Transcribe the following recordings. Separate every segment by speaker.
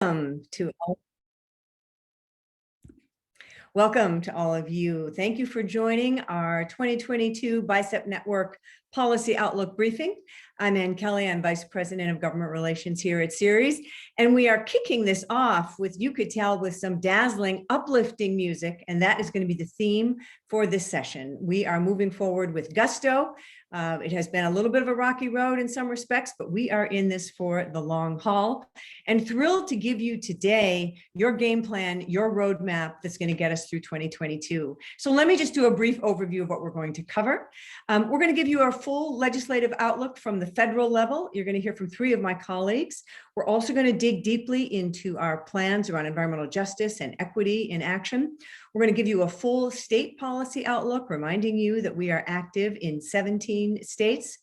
Speaker 1: Welcome to all of you. Thank you for joining our 2022 BICEP Network Policy Outlook Briefing. I'm Ann Kelly. I'm Vice President of Government Relations here at Ceres. And we are kicking this off with, you could tell, with some dazzling, uplifting music. And that is going to be the theme for this session. We are moving forward with gusto. It has been a little bit of a rocky road in some respects, but we are in this for the long haul. And thrilled to give you today your game plan, your roadmap that's going to get us through 2022. So let me just do a brief overview of what we're going to cover. We're going to give you our full legislative outlook from the federal level. You're going to hear from three of my colleagues. We're also going to dig deeply into our plans around environmental justice and equity in action. We're going to give you a full state policy outlook, reminding you that we are active in 17 states.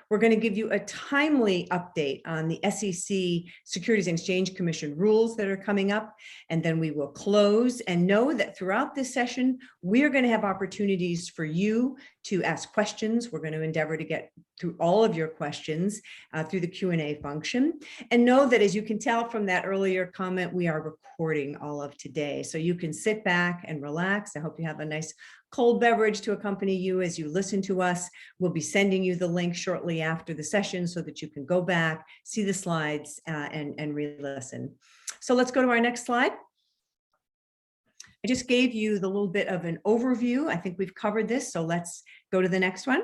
Speaker 1: We're going to give you a timely update on the SEC Securities and Exchange Commission rules that are coming up, and then we will close. And know that throughout this session, we are going to have opportunities for you to ask questions. We're going to endeavor to get through all of your questions through the Q&A function. And know that, as you can tell from that earlier comment, we are recording all of today. So you can sit back and relax. I hope you have a nice cold beverage to accompany you as you listen to us. We'll be sending you the link shortly after the session so that you can go back, see the slides, and re-listen. So let's go to our next slide. I just gave you the little bit of an overview. I think we've covered this, so let's go to the next one.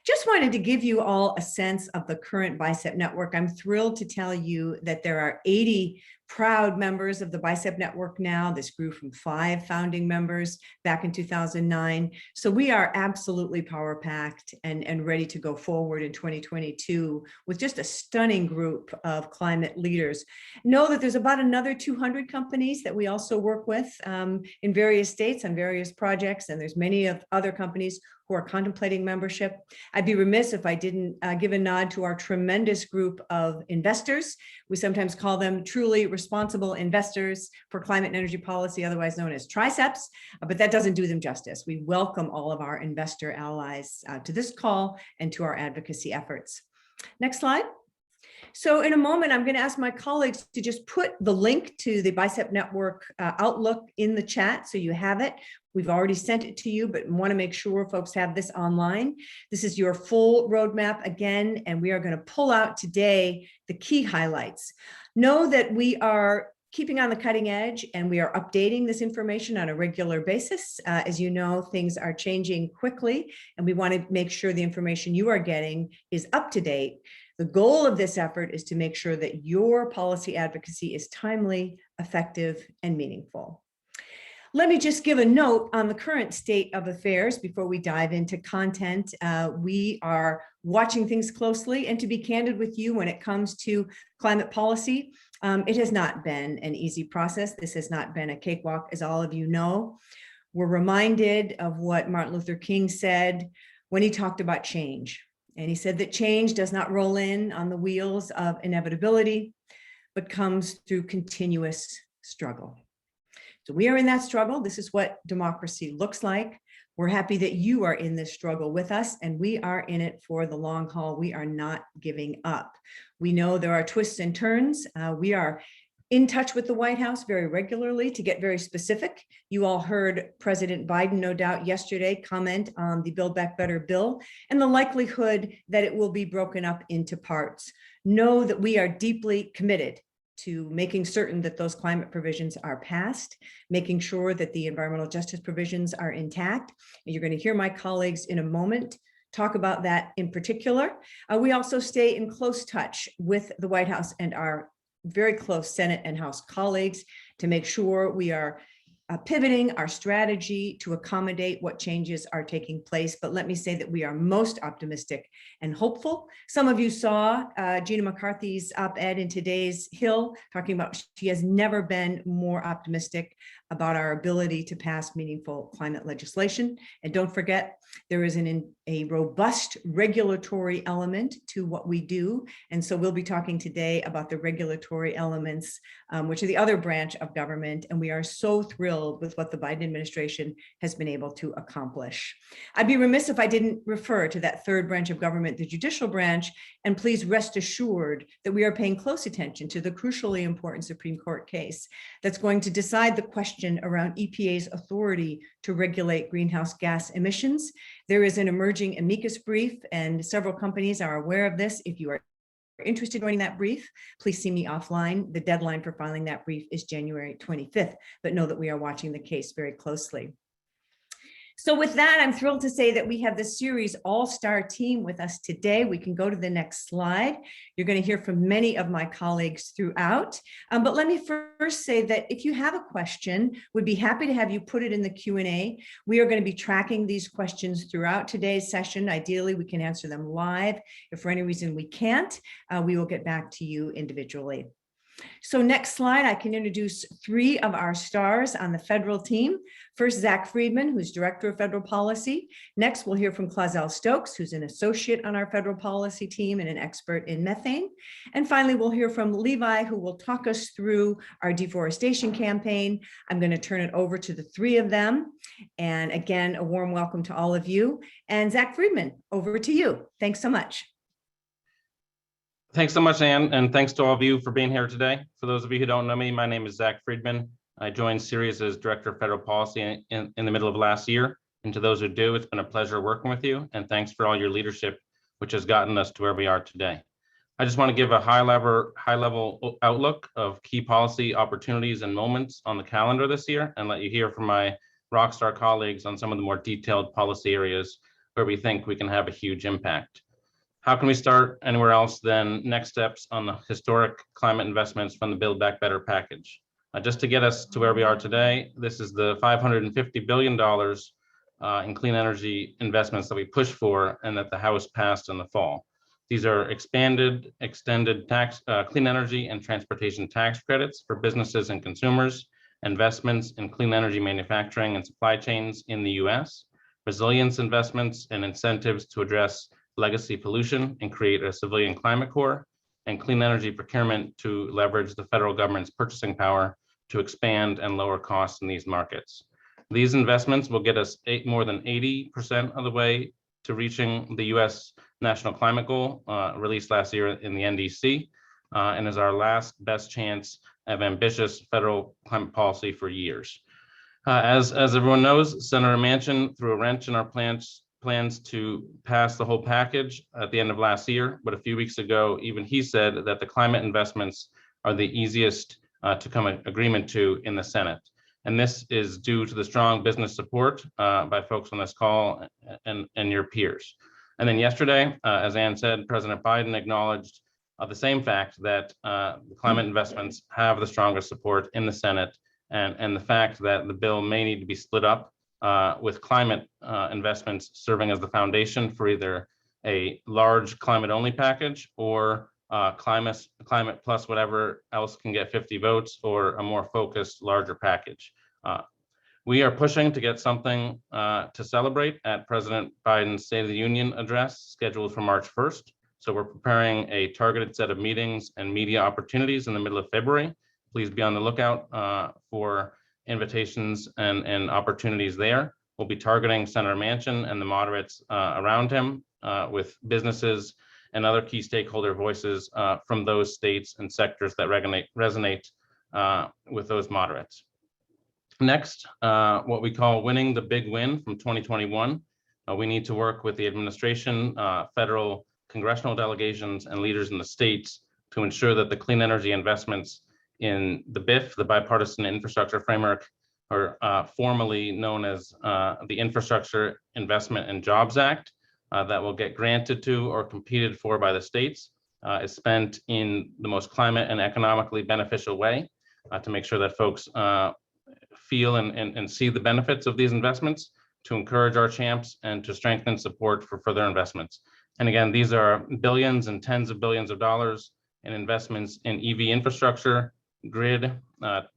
Speaker 1: Just wanted to give you all a sense of the current BICEP network. I'm thrilled to tell you that there are 80 proud members of the BICEP network now. This grew from 5 founding members back in 2009. So we are absolutely power-packed and ready to go forward in 2022 with just a stunning group of climate leaders. Know that there's about another 200 companies that we also work with in various states on various projects, and there's many of other companies who are contemplating membership. I'd be remiss if I didn't give a nod to our tremendous group of investors. We sometimes call them truly responsible investors for climate and energy policy, otherwise known as TRICEPs, but that doesn't do them justice. We welcome all of our investor allies to this call and to our advocacy efforts. Next slide. So in a moment, I'm going to ask my colleagues to just put the link to the BICEP Network Outlook in the chat so you have it. We've already sent it to you, but want to make sure folks have this online. This is your full roadmap again, and we are going to pull out today the key highlights. Know that we are keeping on the cutting edge, and we are updating this information on a regular basis. As you know, things are changing quickly, and we want to make sure the information you are getting is up to date. The goal of this effort is to make sure that your policy advocacy is timely, effective, and meaningful. Let me just give a note on the current state of affairs before we dive into content. We are watching things closely, and to be candid with you, when it comes to climate policy, it has not been an easy process. This has not been a cakewalk, as all of you know. We're reminded of what Martin Luther King said when he talked about change. And he said that change does not roll in on the wheels of inevitability, but comes through continuous struggle. So we are in that struggle. This is what democracy looks like. We're happy that you are in this struggle with us, and we are in it for the long haul. We are not giving up. We know there are twists and turns. We are in touch with the White House very regularly to get very specific. You all heard President Biden, no doubt, yesterday comment on the Build Back Better bill and the likelihood that it will be broken up into parts. Know that we are deeply committed to making certain that those climate provisions are passed, making sure that the environmental justice provisions are intact. And you're going to hear my colleagues in a moment talk about that in particular. We also stay in close touch with the White House and our very close Senate and House colleagues to make sure we are pivoting our strategy to accommodate what changes are taking place. But let me say that we are most optimistic and hopeful. Some of you saw Gina McCarthy's op-ed in today's Hill talking about she has never been more optimistic about our ability to pass meaningful climate legislation. And don't forget, there is an a robust regulatory element to what we do. And so we'll be talking today about the regulatory elements, which are the other branch of government. And we are so thrilled with what the Biden administration has been able to accomplish. I'd be remiss if I didn't refer to that third branch of government, the judicial branch, and please rest assured that we are paying close attention to the crucially important Supreme Court case that's going to decide the question around EPA's authority to regulate greenhouse gas emissions. There is an emerging amicus brief, and several companies are aware of this. If you are interested in joining that brief, please see me offline. The deadline for filing that brief is January 25th, but know that we are watching the case very closely. So with that, I'm thrilled to say that we have the Ceres all-star team with us today. We can go to the next slide. You're going to hear from many of my colleagues throughout. But let me first say that if you have a question, we'd be happy to have you put it in the Q&A. We are going to be tracking these questions throughout today's session. Ideally, we can answer them live. If for any reason we can't, we will get back to you individually. So next slide, I can introduce three of our stars on the federal team. First, Zach Friedman, who's Director of Federal Policy. Next, we'll hear from Kezel Stokes, who's an associate on our federal policy team and an expert in methane. And finally, we'll hear from Levi, who will talk us through our deforestation campaign. I'm going to turn it over to the three of them. And again, a warm welcome to all of you. And Zach Friedman, over to you. Thanks so much.
Speaker 2: Thanks so much, Ann, and thanks to all of you for being here today. For those of you who don't know me, my name is Zach Friedman. I joined Ceres as Director of Federal Policy in the middle of last year. And to those who do, it's been a pleasure working with you, and thanks for all your leadership, which has gotten us to where we are today. I just want to give a high-level outlook of key policy opportunities and moments on the calendar this year, and let you hear from my rockstar colleagues on some of the more detailed policy areas where we think we can have a huge impact. How can we start anywhere else than next steps on the historic climate investments from the Build Back Better package? Just to get us to where we are today, this is the $550 billion in clean energy investments that we pushed for and that the House passed in the fall. These are extended tax, clean energy and transportation tax credits for businesses and consumers, investments in clean energy manufacturing and supply chains in the US, resilience investments and incentives to address legacy pollution and create a civilian climate corps, and clean energy procurement to leverage the federal government's purchasing power to expand and lower costs in these markets. These investments will get us more than 80% of the way to reaching the US National Climate Goal released last year in the NDC, and is our last best chance of ambitious federal climate policy for years. As everyone knows, Senator Manchin threw a wrench in our plans to pass the whole package at the end of last year, but a few weeks ago, even he said that the climate investments are the easiest to come to agreement to in the Senate. And this is due to the strong business support by folks on this call and your peers. And then yesterday, as Ann said, President Biden acknowledged the same fact that the climate investments have the strongest support in the Senate, and the fact that the bill may need to be split up with climate investments serving as the foundation for either a large climate-only package or climate plus whatever else can get 50 votes, or a more focused, larger package. We are pushing to get something to celebrate at President Biden's State of the Union address scheduled for March 1st. So we're preparing a targeted set of meetings and media opportunities in the middle of February. Please be on the lookout for invitations and opportunities there. We'll be targeting Senator Manchin and the moderates around him with businesses and other key stakeholder voices from those states and sectors that resonate with those moderates. Next, what we call winning the big win from 2021. We need to work with the administration, federal congressional delegations, and leaders in the states to ensure that the clean energy investments in the BIF, the Bipartisan Infrastructure Framework, or formerly known as the Infrastructure Investment and Jobs Act, that will get granted to or competed for by the states, is spent in the most climate and economically beneficial way to make sure that folks feel and see the benefits of these investments, to encourage our champs and to strengthen support for further investments. And again, these are billions and tens of billions of dollars in investments in EV infrastructure, grid,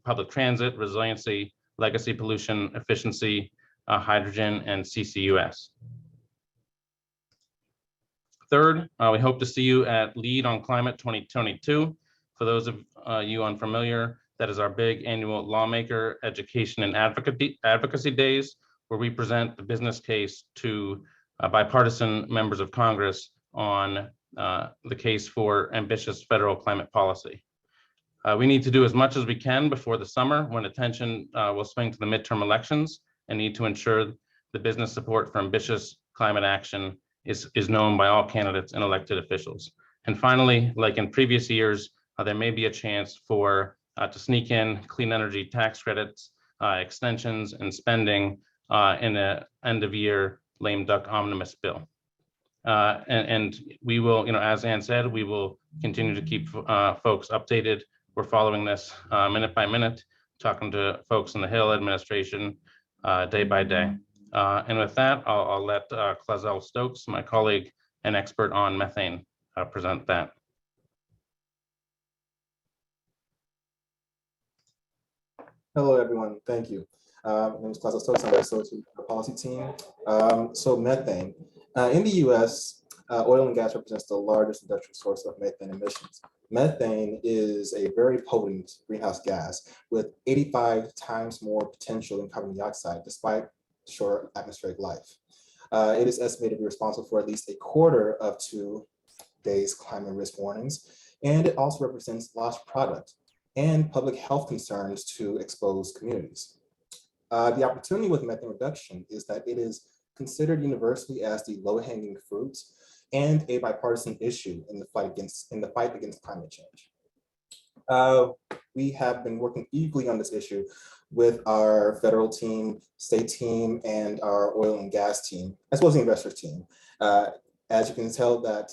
Speaker 2: public transit, resiliency, legacy pollution, efficiency, hydrogen, and CCUS. Third, we hope to see you at Lead on Climate 2022. For those of you unfamiliar, that is our big annual lawmaker, education, and advocacy days, where we present the business case to bipartisan members of Congress on the case for ambitious federal climate policy. We need to do as much as we can before the summer, when attention will swing to the midterm elections, and need to ensure the business support for ambitious climate action is known by all candidates and elected officials. And finally, like in previous years, there may be a chance for to sneak in clean energy tax credits, extensions, and spending in the end of year lame duck omnibus bill. And we will, as Ann said, we will continue to keep folks updated. We're following this minute by minute, talking to folks in the Hill administration day by day. And with that, I'll let Kezel Stokes, my colleague and expert on methane, present that.
Speaker 3: Hello, everyone. Thank you. My name is Kezel Stokes. I'm the associate policy team. So methane. In the US, oil and gas represents the largest industrial source of methane emissions. Methane is a very potent greenhouse gas with 85 times more potential than carbon dioxide, despite short atmospheric life. It is estimated to be responsible for at least a quarter of today's climate risk warnings, and it also represents lost product and public health concerns to exposed communities. The opportunity with methane reduction is that it is considered universally as the low-hanging fruit and a bipartisan issue in the fight against climate change. We have been working eagerly on this issue with our federal team, state team, and our oil and gas team, as well as the investors team. As you can tell that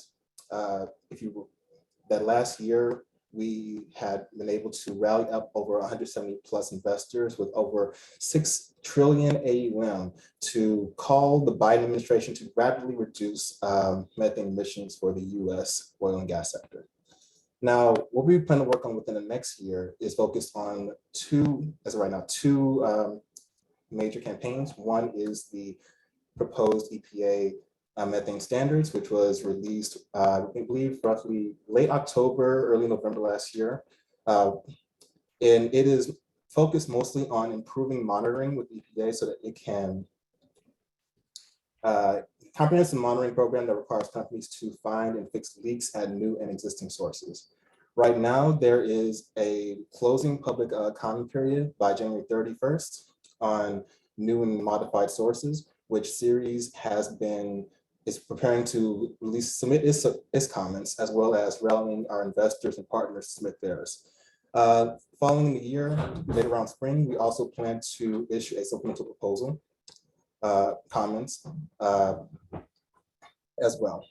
Speaker 3: that last year, we had been able to rally up over 170 plus investors with over 6 trillion AUM to call the Biden administration to rapidly reduce methane emissions for the US oil and gas sector. Now, what we plan to work on within the next year is focused on two major campaigns. One is the proposed EPA methane standards, which was released, I believe, roughly late October, early November last year. And it is focused mostly on improving monitoring with EPA so that it can comprehensive monitoring program that requires companies to find and fix leaks at new and existing sources. Right now, there is a closing public comment period by January 31st on new and modified sources, which Ceres is preparing to submit its comments, as well as rallying our investors and partners to submit theirs. Following the year, later around spring, we also plan to issue a supplemental proposal comments as well.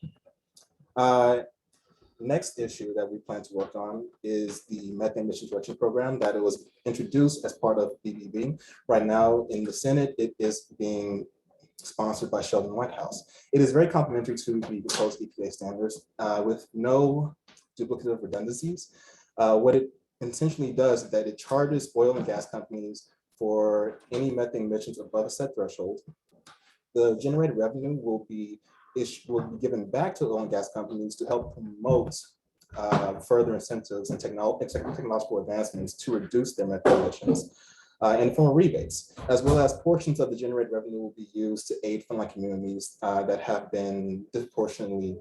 Speaker 3: Next issue that we plan to work on is the methane emissions reduction program that it was introduced as part of BBB. Right now in the Senate, it is being sponsored by Sheldon Whitehouse. It is very complementary to the proposed EPA standards with no duplicative redundancies. What it essentially does is that it charges oil and gas companies for any methane emissions above a set threshold. The generated revenue will be given back to oil and gas companies to help promote further incentives and technological advancements to reduce their methane emissions. In the form of rebates, as well as portions of the generated revenue will be used to aid frontline communities that have been disproportionately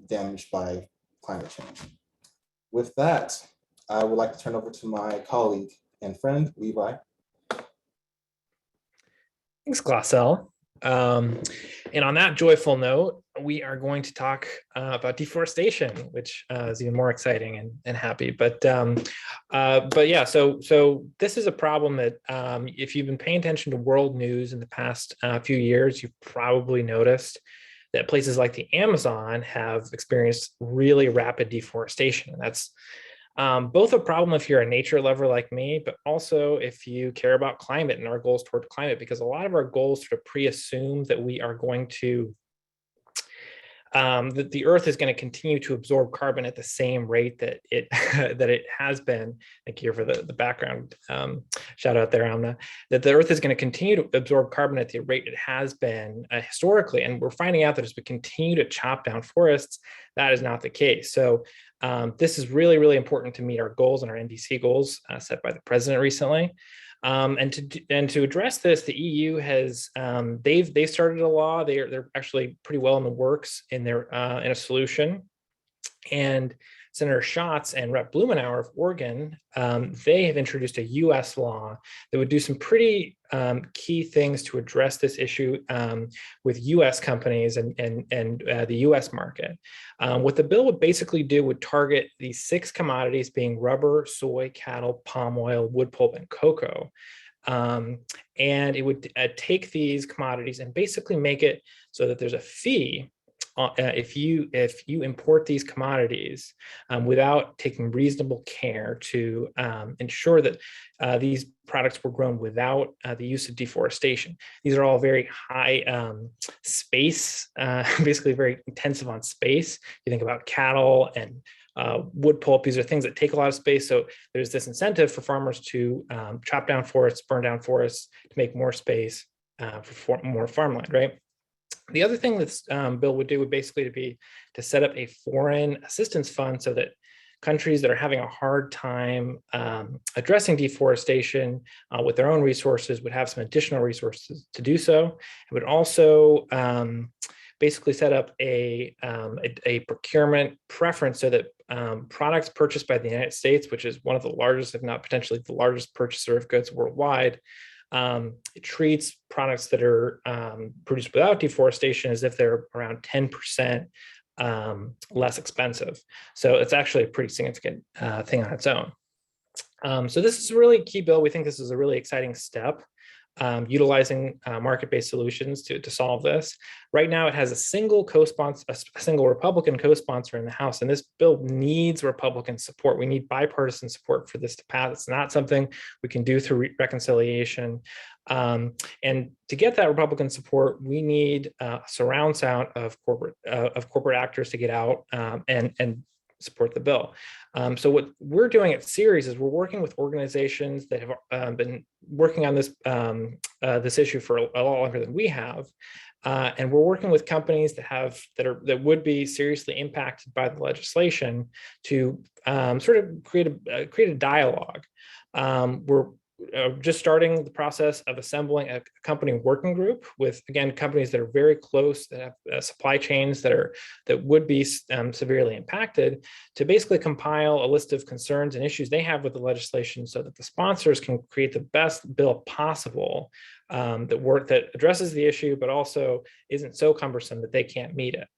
Speaker 3: damaged by climate change. With that, I would like to turn over to my colleague and friend, Levi.
Speaker 4: Thanks, Kezel. And on that joyful note, we are going to talk about deforestation, which is even more exciting and happy. But yeah, so this is a problem that if you've been paying attention to world news in the past few years, you've probably noticed that places like the Amazon have experienced really rapid deforestation. And that's both a problem if you're a nature lover like me, but also if you care about climate and our goals toward climate, because a lot of our goals sort of pre-assume that we are going to that the Earth is going to continue to absorb carbon at the same rate that it that it has been. Thank you for the background shout out there, Amna. That the Earth is going to continue to absorb carbon at the rate it has been historically, and we're finding out that as we continue to chop down forests, that is not the case. So this is really, really important to meet our goals and our NDC goals set by the president recently. And to address this, the EU has they've started a law. They're actually pretty well in the works in their in a solution. And Senator Schatz and Rep. Blumenauer of Oregon, they have introduced a U.S. law that would do some pretty key things to address this issue with U.S. companies and the U.S. market. What the bill would basically do would target these 6 commodities being rubber, soy, cattle, palm oil, wood pulp, and cocoa. And it would take these commodities and basically make it so that there's a fee if you import these commodities without taking reasonable care to ensure that these products were grown without the use of deforestation. These are all very high space, basically very intensive on space. You think about cattle and wood pulp, these are things that take a lot of space. So there's this incentive for farmers to chop down forests, burn down forests to make more space for more farmland, right? The other thing this bill would do would basically be to set up a foreign assistance fund so that countries that are having a hard time addressing deforestation with their own resources would have some additional resources to do so. It would also basically set up a procurement preference so that products purchased by the United States, which is one of the largest, if not potentially the largest purchaser of goods worldwide, it treats products that are produced without deforestation as if they're around 10% less expensive. So it's actually a pretty significant thing on its own. So this is a really key bill. We think this is a really exciting step, utilizing market-based solutions to solve this. Right now, it has a single co-sponsor, a single Republican co-sponsor in the House, and this bill needs Republican support. We need bipartisan support for this to pass. It's not something we can do through reconciliation. And to get that Republican support, we need a surround sound of corporate actors to get out and support the bill. So what we're doing at Ceres is we're working with organizations that have been working on this this issue for a lot longer than we have, and we're working with companies that would be seriously impacted by the legislation to sort of create a dialogue. We're just starting the process of assembling a company working group with, again, companies that are very close, that have supply chains that would be severely impacted, to basically compile a list of concerns and issues they have with the legislation so that the sponsors can create the best bill possible that addresses the issue, but also isn't so cumbersome that they can't meet it.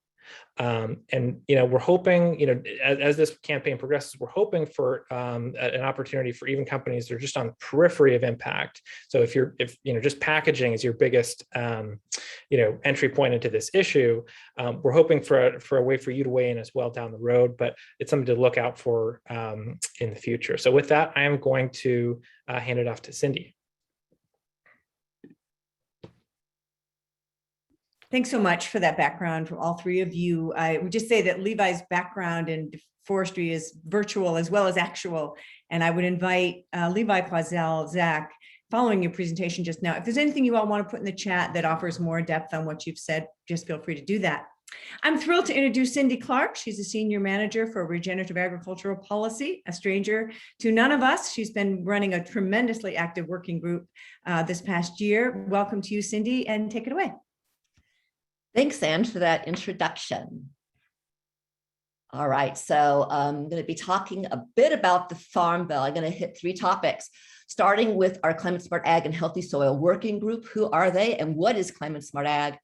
Speaker 4: And we're hoping, as this campaign progresses, we're hoping for an opportunity for even companies that are just on the periphery of impact. So if just packaging is your biggest entry point into this issue, we're hoping for a way for you to weigh in as well down the road. But it's something to look out for in the future. So with that, I am going to hand it off to Cindy.
Speaker 1: Thanks so much for that background from all 3 of you. I would just say that Levi's background in forestry is virtual as well as actual. And I would invite Levi, Kezel, Zach, following your presentation just now, if there's anything you all want to put in the chat that offers more depth on what you've said, just feel free to do that. I'm thrilled to introduce Cindy Clark. She's a senior manager for regenerative agricultural policy, a stranger to none of us. She's been running a tremendously active working group this past year. Welcome to you, Cindy, and take it away.
Speaker 5: Thanks, Anne, for that introduction. All right, so I'm going to be talking a bit about the Farm Bill. I'm going to hit 3 topics, starting with our Climate Smart Ag and Healthy Soil Working Group. Who are they and what is Climate Smart Ag?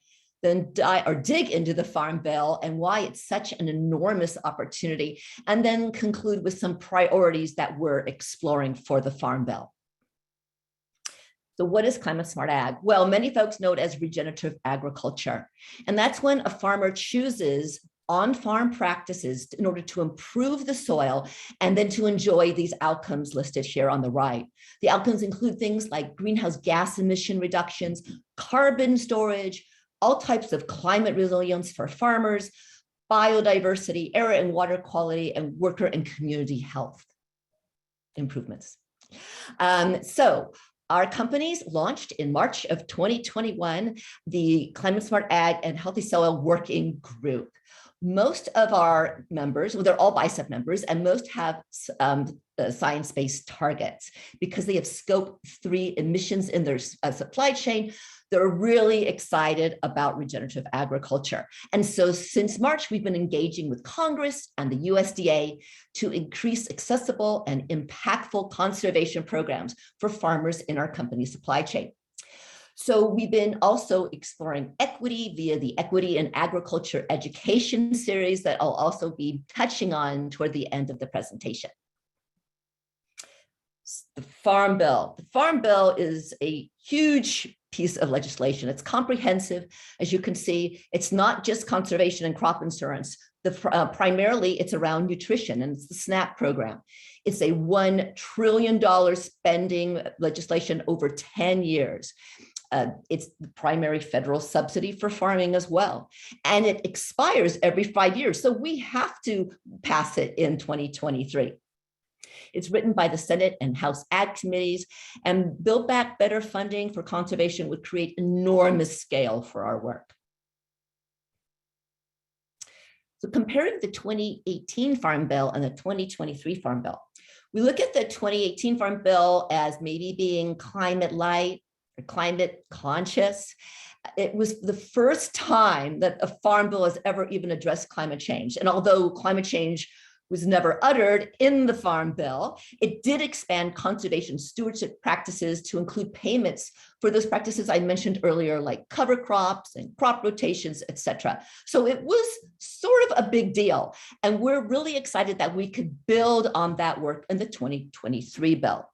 Speaker 5: Then dig into the Farm Bill and why it's such an enormous opportunity, and then conclude with some priorities that we're exploring for the Farm Bill. So what is Climate Smart Ag? Well, many folks know it as regenerative agriculture. And that's when a farmer chooses on-farm practices in order to improve the soil and then to enjoy these outcomes listed here on the right. The outcomes include things like greenhouse gas emission reductions, carbon storage, all types of climate resilience for farmers, biodiversity, air and water quality, and worker and community health improvements. So our companies launched in March of 2021, the Climate Smart Ag and Healthy Soil Working Group. Most of our members, well, they're all BICEP members, and most have science-based targets because they have scope 3 emissions in their supply chain. They're really excited about regenerative agriculture. And so since March, we've been engaging with Congress and the USDA to increase accessible and impactful conservation programs for farmers in our company supply chain. So we've been also exploring equity via the Equity in Agriculture Education series that I'll also be touching on toward the end of the presentation. The Farm Bill. The Farm Bill is a huge piece of legislation. It's comprehensive. As you can see, it's not just conservation and crop insurance. Primarily, it's around nutrition, and it's the SNAP program. It's a $1 trillion spending legislation over 10 years. It's the primary federal subsidy for farming as well. And it expires every 5 years. So we have to pass it in 2023. It's written by the Senate and House Ag committees, and Build Back Better funding for conservation would create enormous scale for our work. So comparing the 2018 Farm Bill and the 2023 Farm Bill, we look at the 2018 Farm Bill as maybe being climate light or climate conscious. It was the first time that a Farm Bill has ever even addressed climate change. And although climate change was never uttered in the Farm Bill, it did expand conservation stewardship practices to include payments for those practices I mentioned earlier, like cover crops and crop rotations, et cetera. So it was sort of a big deal. And we're really excited that we could build on that work in the 2023 bill.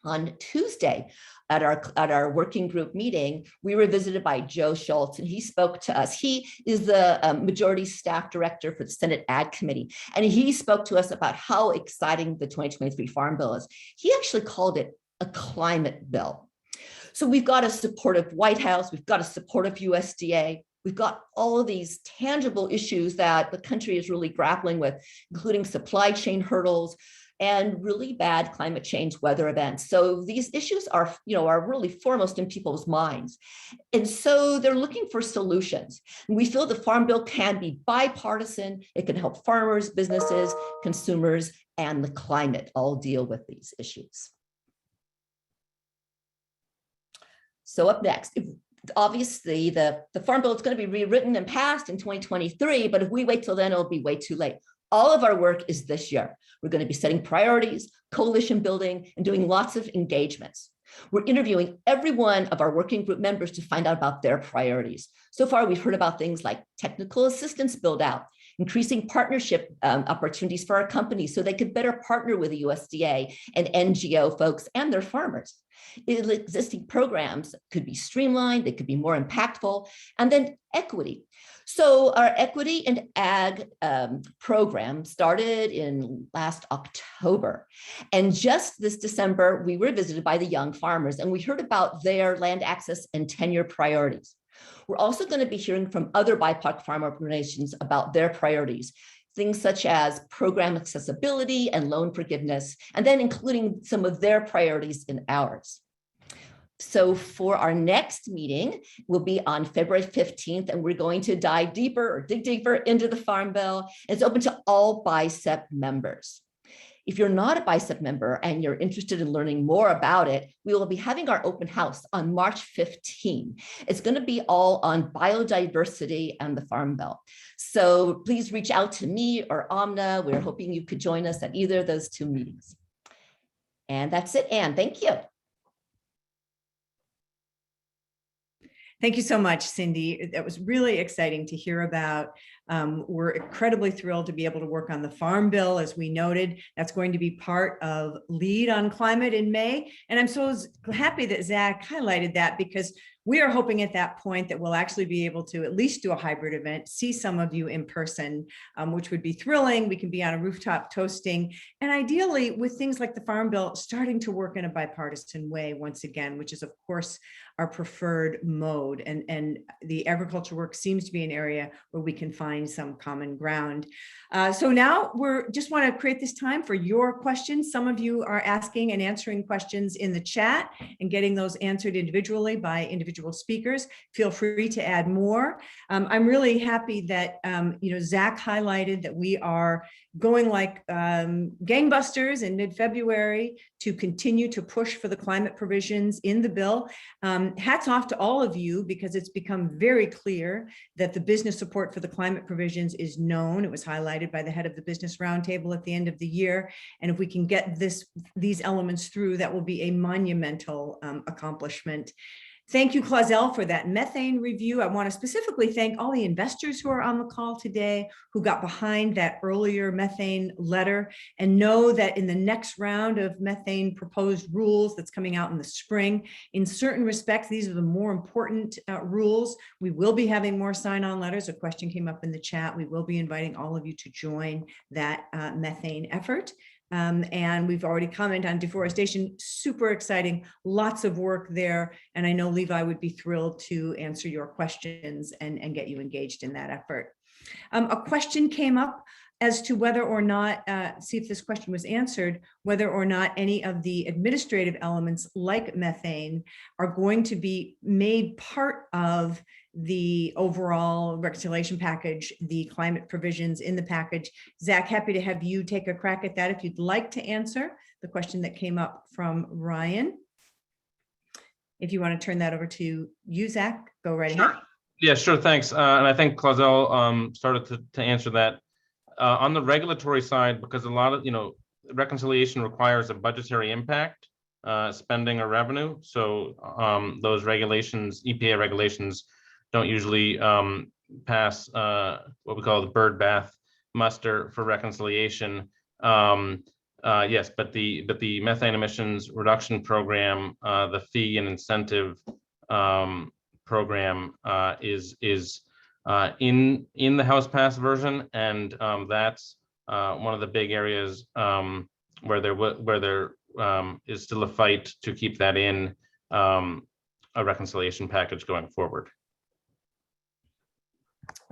Speaker 5: On Tuesday, at our working group meeting, we were visited by Joe Schultz, and he spoke to us. He is the majority staff director for the Senate Ag Committee, and he spoke to us about how exciting the 2023 Farm Bill is. He actually called it a climate bill. So we've got a supportive White House, we've got a supportive USDA, we've got all of these tangible issues that the country is really grappling with, including supply chain hurdles, and really bad climate change weather events. So these issues are really foremost in people's minds. And so they're looking for solutions. And we feel the Farm Bill can be bipartisan. It can help farmers, businesses, consumers, and the climate all deal with these issues. So up next, obviously the Farm Bill is going to be rewritten and passed in 2023, but if we wait till then, it'll be way too late. All of our work is this year. We're going to be setting priorities, coalition building, and doing lots of engagements. We're interviewing every one of our working group members to find out about their priorities. So far, we've heard about things like technical assistance build out, increasing partnership opportunities for our companies so they could better partner with the USDA and NGO folks and their farmers. Existing programs could be streamlined, they could be more impactful, and then equity. So our Equity and Ag program started in last October. And just this December, we were visited by the young farmers, and we heard about their land access and tenure priorities. We're also going to be hearing from other BIPOC farm organizations about their priorities, things such as program accessibility and loan forgiveness, and then including some of their priorities in ours. So for our next meeting, will be on February 15th, and we're going to dive deeper or dig deeper into the Farm Bill. It's open to all BICEP members. If you're not a BICEP member and you're interested in learning more about it, we will be having our open house on March 15. It's going to be all on biodiversity and the Farm Bill. So please reach out to me or Amna. We're hoping you could join us at either of those two meetings. And that's it, Anne. Thank you.
Speaker 1: Thank you so much, Cindy. That was really exciting to hear about. We're incredibly thrilled to be able to work on the Farm Bill, as we noted. That's going to be part of Lead on Climate in May. And I'm so happy that Zach highlighted that, because we are hoping at that point that we'll actually be able to at least do a hybrid event, see some of you in person, which would be thrilling. We can be on a rooftop toasting, and ideally with things like the Farm Bill starting to work in a bipartisan way once again, which is of course our preferred mode. And the agriculture work seems to be an area where we can find find some common ground. So now we're just want to create this time for your questions. Some of you are asking and answering questions in the chat and getting those answered individually by individual speakers. Feel free to add more. I'm really happy that Zach highlighted that we are going like gangbusters in mid-February to continue to push for the climate provisions in the bill. Hats off to all of you, because it's become very clear that the business support for the climate provisions is known. It was highlighted by the head of the Business Roundtable at the end of the year. And if we can get these elements through, that will be a monumental accomplishment. Thank you, Kezel, for that methane review. I want to specifically thank all the investors who are on the call today, who got behind that earlier methane letter, and know that in the next round of methane proposed rules that's coming out in the spring, in certain respects, these are the more important rules. We will be having more sign-on letters. A question came up in the chat. We will be inviting all of you to join that methane effort. And we've already commented on deforestation, super exciting, lots of work there. And I know Levi would be thrilled to answer your questions and get you engaged in that effort. A question came up as to whether or not, see if this question was answered, whether or not any of the administrative elements like methane are going to be made part of the overall reconciliation package, the climate provisions in the package. Zach, happy to have you take a crack at that if you'd like to answer the question that came up from Ryan. If you want to turn that over to you, Zach, go right ahead.
Speaker 2: Yeah, sure, thanks. And I think Kezel started to answer that. On the regulatory side, because a lot of, reconciliation requires a budgetary impact, spending or revenue. So those regulations, EPA regulations, don't usually pass what we call the bird bath muster for reconciliation. Yes, but the methane emissions reduction program, the fee and incentive program is in the House passed version, and that's one of the big areas where there is still a fight to keep that in a reconciliation package going forward.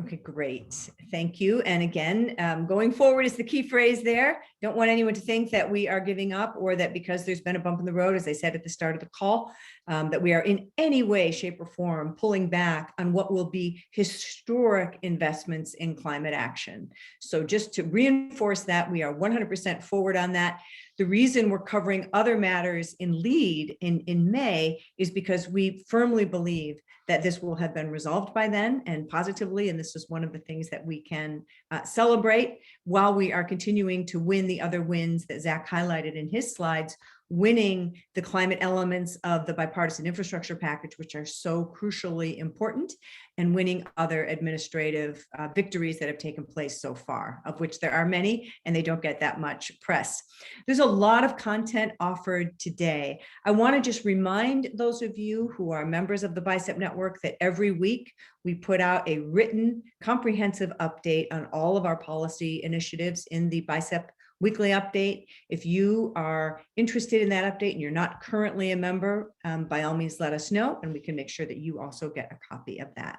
Speaker 1: Okay, great. Thank you. And again, going forward is the key phrase there. Don't want anyone to think that we are giving up, or that because there's been a bump in the road, as I said at the start of the call, that we are in any way, shape, or form pulling back on what will be historic investments in climate action. So just to reinforce that, we are 100% forward on that. The reason we're covering other matters in lead in May is because we firmly believe that this will have been resolved by then, and positively, and this is one of the things that we can celebrate while we are continuing to win the other wins that Zach highlighted in his slides, winning the climate elements of the bipartisan infrastructure package, which are so crucially important, and winning other administrative victories that have taken place so far, of which there are many, and they don't get that much press. There's a lot of content offered today. I want to just remind those of you who are members of the BICEP network that every week we put out a written comprehensive update on all of our policy initiatives in the BICEP weekly update. If you are interested in that update and you're not currently a member, by all means, let us know, and we can make sure that you also get a copy of that.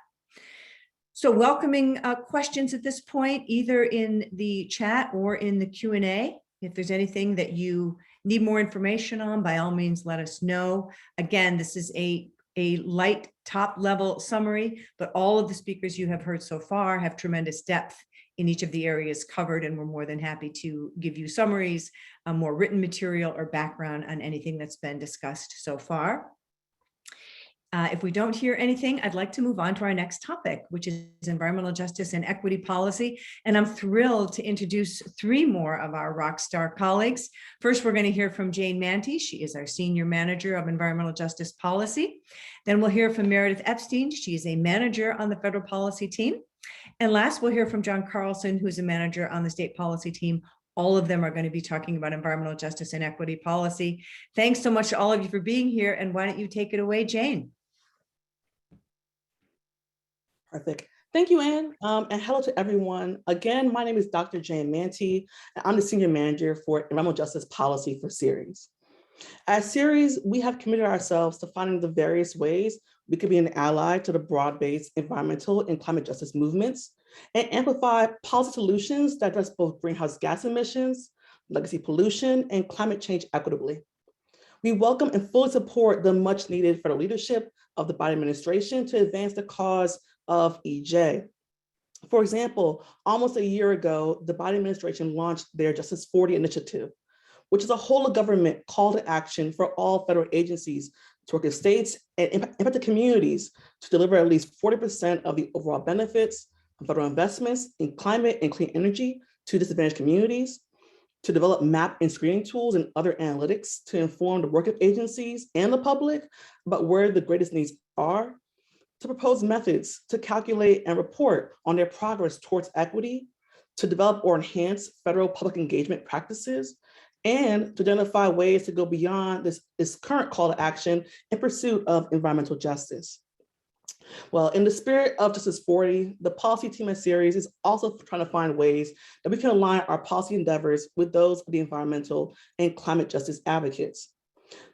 Speaker 1: So welcoming questions at this point, either in the chat or in the Q&A. If there's anything that you need more information on, by all means, let us know. Again, this is a light top level summary, but all of the speakers you have heard so far have tremendous depth in each of the areas covered, and we're more than happy to give you summaries, more written material or background on anything that's been discussed so far. If we don't hear anything, I'd like to move on to our next topic, which is environmental justice and equity policy. And I'm thrilled to introduce three more of our rockstar colleagues. First, we're going to hear from Jane Manty. She is our Senior Manager of Environmental Justice Policy. Then we'll hear from Meredith Epstein. She is a manager on the federal policy team. And last, we'll hear from John Carlson, who's a manager on the state policy team. All of them are going to be talking about environmental justice and equity policy. Thanks so much to all of you for being here. And why don't you take it away, Jane?
Speaker 6: Perfect. Thank you, Anne. And hello to everyone. Again, my name is Dr. Jane Manty, and I'm the Senior Manager for Environmental Justice Policy for Ceres. At Ceres, we have committed ourselves to finding the various ways we could be an ally to the broad-based environmental and climate justice movements and amplify policy solutions that address both greenhouse gas emissions, legacy pollution, and climate change equitably. We welcome and fully support the much needed federal leadership of the Biden administration to advance the cause of EJ. For example, almost a year ago, the Biden administration launched their Justice 40 initiative, which is a whole of government call to action for all federal agencies to work with states and impacted communities to deliver at least 40% of the overall benefits of federal investments in climate and clean energy to disadvantaged communities, to develop map and screening tools and other analytics to inform the work of agencies and the public about where the greatest needs are, to propose methods to calculate and report on their progress towards equity, to develop or enhance federal public engagement practices, and to identify ways to go beyond this current call to action in pursuit of environmental justice. Well, in the spirit of Justice 40, the policy team at Ceres is also trying to find ways that we can align our policy endeavors with those of the environmental and climate justice advocates.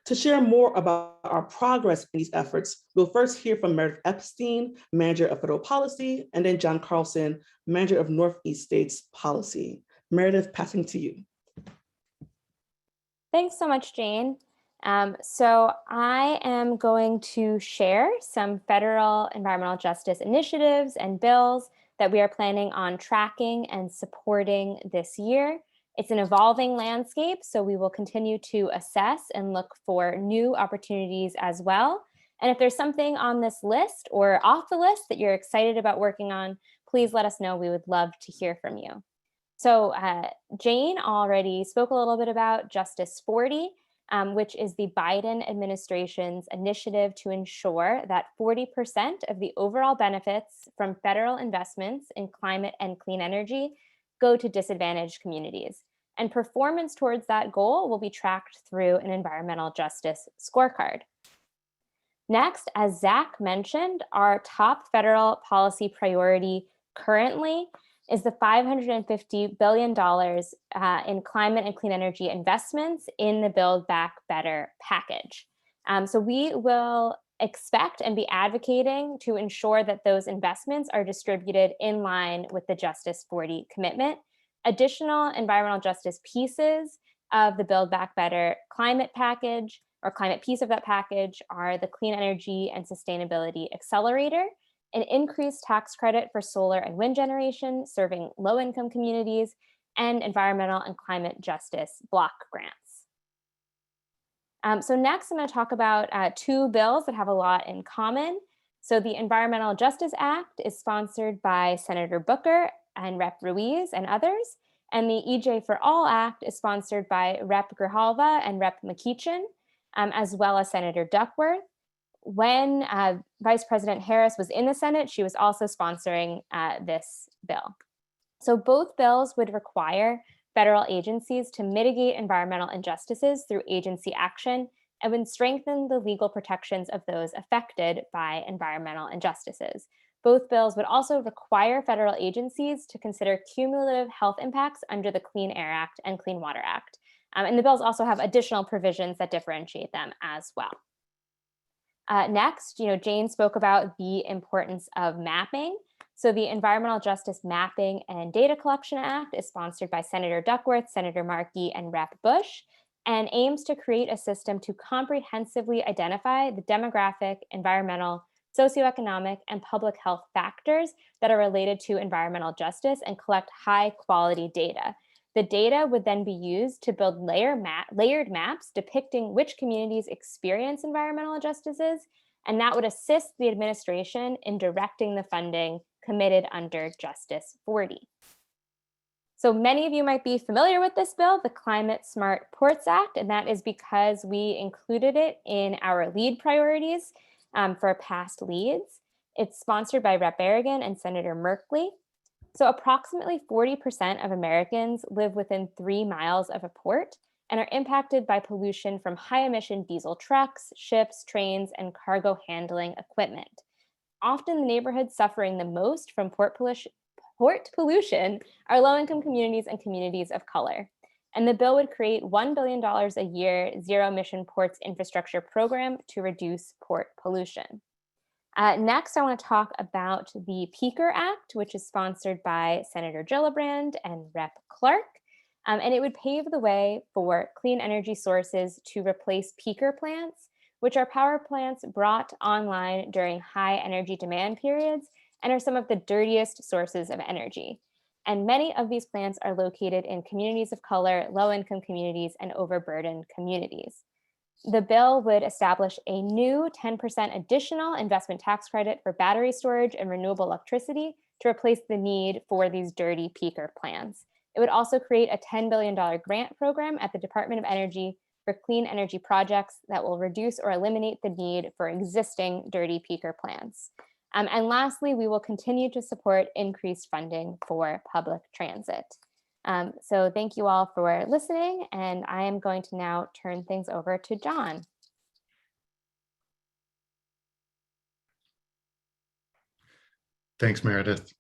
Speaker 6: To share more about our progress in these efforts, we'll first hear from Meredith Epstein, Manager of Federal Policy, and then John Carlson, Manager of Northeast States Policy. Meredith, passing to you.
Speaker 7: Thanks so much, Jane. So I am going to share some federal environmental justice initiatives and bills that we are planning on tracking and supporting this year. It's an evolving landscape, so we will continue to assess and look for new opportunities as well. And if there's something on this list or off the list that you're excited about working on, please let us know. We would love to hear from you. So Jane already spoke a little bit about Justice 40, which is the Biden administration's initiative to ensure that 40% of the overall benefits from federal investments in climate and clean energy go to disadvantaged communities. And performance towards that goal will be tracked through an environmental justice scorecard. Next, as Zach mentioned, our top federal policy priority currently is the $550 billion in climate and clean energy investments in the Build Back Better package. So we will expect and be advocating to ensure that those investments are distributed in line with the Justice 40 commitment. Additional environmental justice pieces of the Build Back Better climate package or climate piece of that package are the Clean Energy and Sustainability Accelerator, an increased tax credit for solar and wind generation serving low-income communities, and environmental and climate justice block grants. So next, I'm going to talk about two bills that have a lot in common. So the Environmental Justice Act is sponsored by Senator Booker and Rep. Ruiz and others, and the EJ for All Act is sponsored by Rep. Grijalva and Rep. McEachin, as well as Senator Duckworth. When Vice President Harris was in the Senate, she was also sponsoring this bill. So both bills would require federal agencies to mitigate environmental injustices through agency action and would strengthen the legal protections of those affected by environmental injustices. Both bills would also require federal agencies to consider cumulative health impacts under the Clean Air Act and Clean Water Act. And the bills also have additional provisions that differentiate them as well. Next, Jane spoke about the importance of mapping. So the Environmental Justice Mapping and Data Collection Act is sponsored by Senator Duckworth, Senator Markey, and Rep. Bush, and aims to create a system to comprehensively identify the demographic, environmental, socioeconomic, and public health factors that are related to environmental justice and collect high-quality data. The data would then be used to build layered maps depicting which communities experience environmental injustices, and that would assist the administration in directing the funding committed under Justice 40. So many of you might be familiar with this bill, the Climate Smart Ports Act, and that is because we included it in our lead priorities for past leads. It's sponsored by Rep. Berrigan and Senator Merkley. So approximately 40% of Americans live within 3 miles of a port and are impacted by pollution from high emission diesel trucks, ships, trains, and cargo handling equipment. Often the neighborhoods suffering the most from port pollution are low-income communities and communities of color. And the bill would create $1 billion a year zero-emission ports infrastructure program to reduce port pollution. Next, I want to talk about the Peaker Act, which is sponsored by Senator Gillibrand and Rep. Clark. And it would pave the way for clean energy sources to replace peaker plants, which are power plants brought online during high energy demand periods and are some of the dirtiest sources of energy. And many of these plants are located in communities of color, low-income communities, and overburdened communities. The bill would establish a new 10% additional investment tax credit for battery storage and renewable electricity to replace the need for these dirty peaker plants. It would also create a $10 billion grant program at the Department of Energy for clean energy projects that will reduce or eliminate the need for existing dirty peaker plants. And lastly, we will continue to support increased funding for public transit. So thank you all for listening, and I am going to now turn things over to John.
Speaker 8: Thanks, Meredith.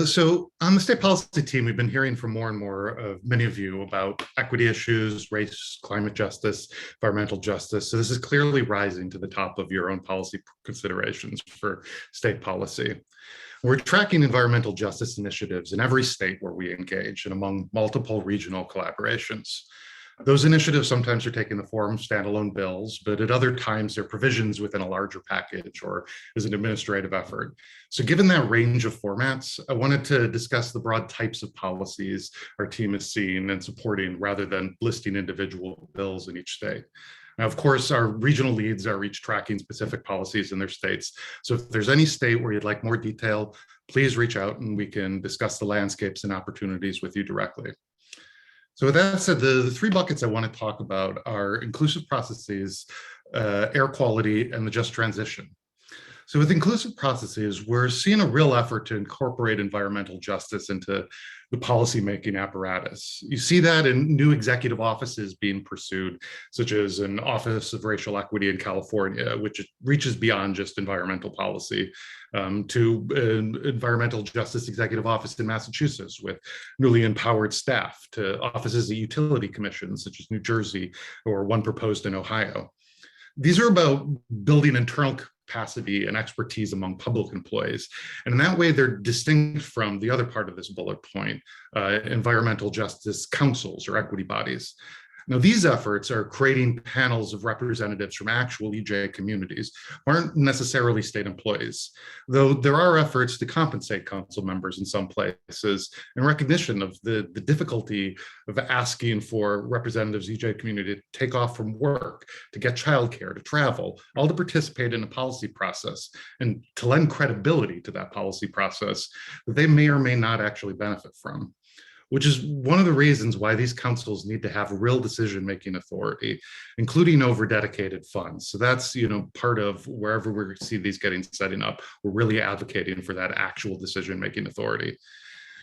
Speaker 8: So on the state policy team, we've been hearing from more and more of many of you about equity issues, race, climate justice, environmental justice. So this is clearly rising to the top of your own policy considerations for state policy. We're tracking environmental justice initiatives in every state where we engage and among multiple regional collaborations. Those initiatives sometimes are taking the form of standalone bills, but at other times they're provisions within a larger package or as an administrative effort. So given that range of formats, I wanted to discuss the broad types of policies our team is seeing and supporting rather than listing individual bills in each state. Now, of course, our regional leads are each tracking specific policies in their states. So if there's any state where you'd like more detail, please reach out and we can discuss the landscapes and opportunities with you directly. So with that said, the three buckets I want to talk about are inclusive processes, air quality, and the just transition. So with inclusive processes, we're seeing a real effort to incorporate environmental justice into the policymaking apparatus. You see that in new executive offices being pursued, such as an Office of Racial Equity in California, which reaches beyond just environmental policy, to an environmental justice executive office in Massachusetts with newly empowered staff, to offices at utility commissions, such as New Jersey, or one proposed in Ohio. These are about building internal capacity and expertise among public employees. And in that way, they're distinct from the other part of this bullet point, environmental justice councils or equity bodies. Now, these efforts are creating panels of representatives from actual EJ communities who aren't necessarily state employees, though there are efforts to compensate council members in some places in recognition of the difficulty of asking for representatives EJ community to take off from work, to get childcare, to travel, all to participate in a policy process and to lend credibility to that policy process that they may or may not actually benefit from. Which is one of the reasons why these councils need to have real decision-making authority, including over dedicated funds. So that's, part of wherever we see these setting up, we're really advocating for that actual decision-making authority.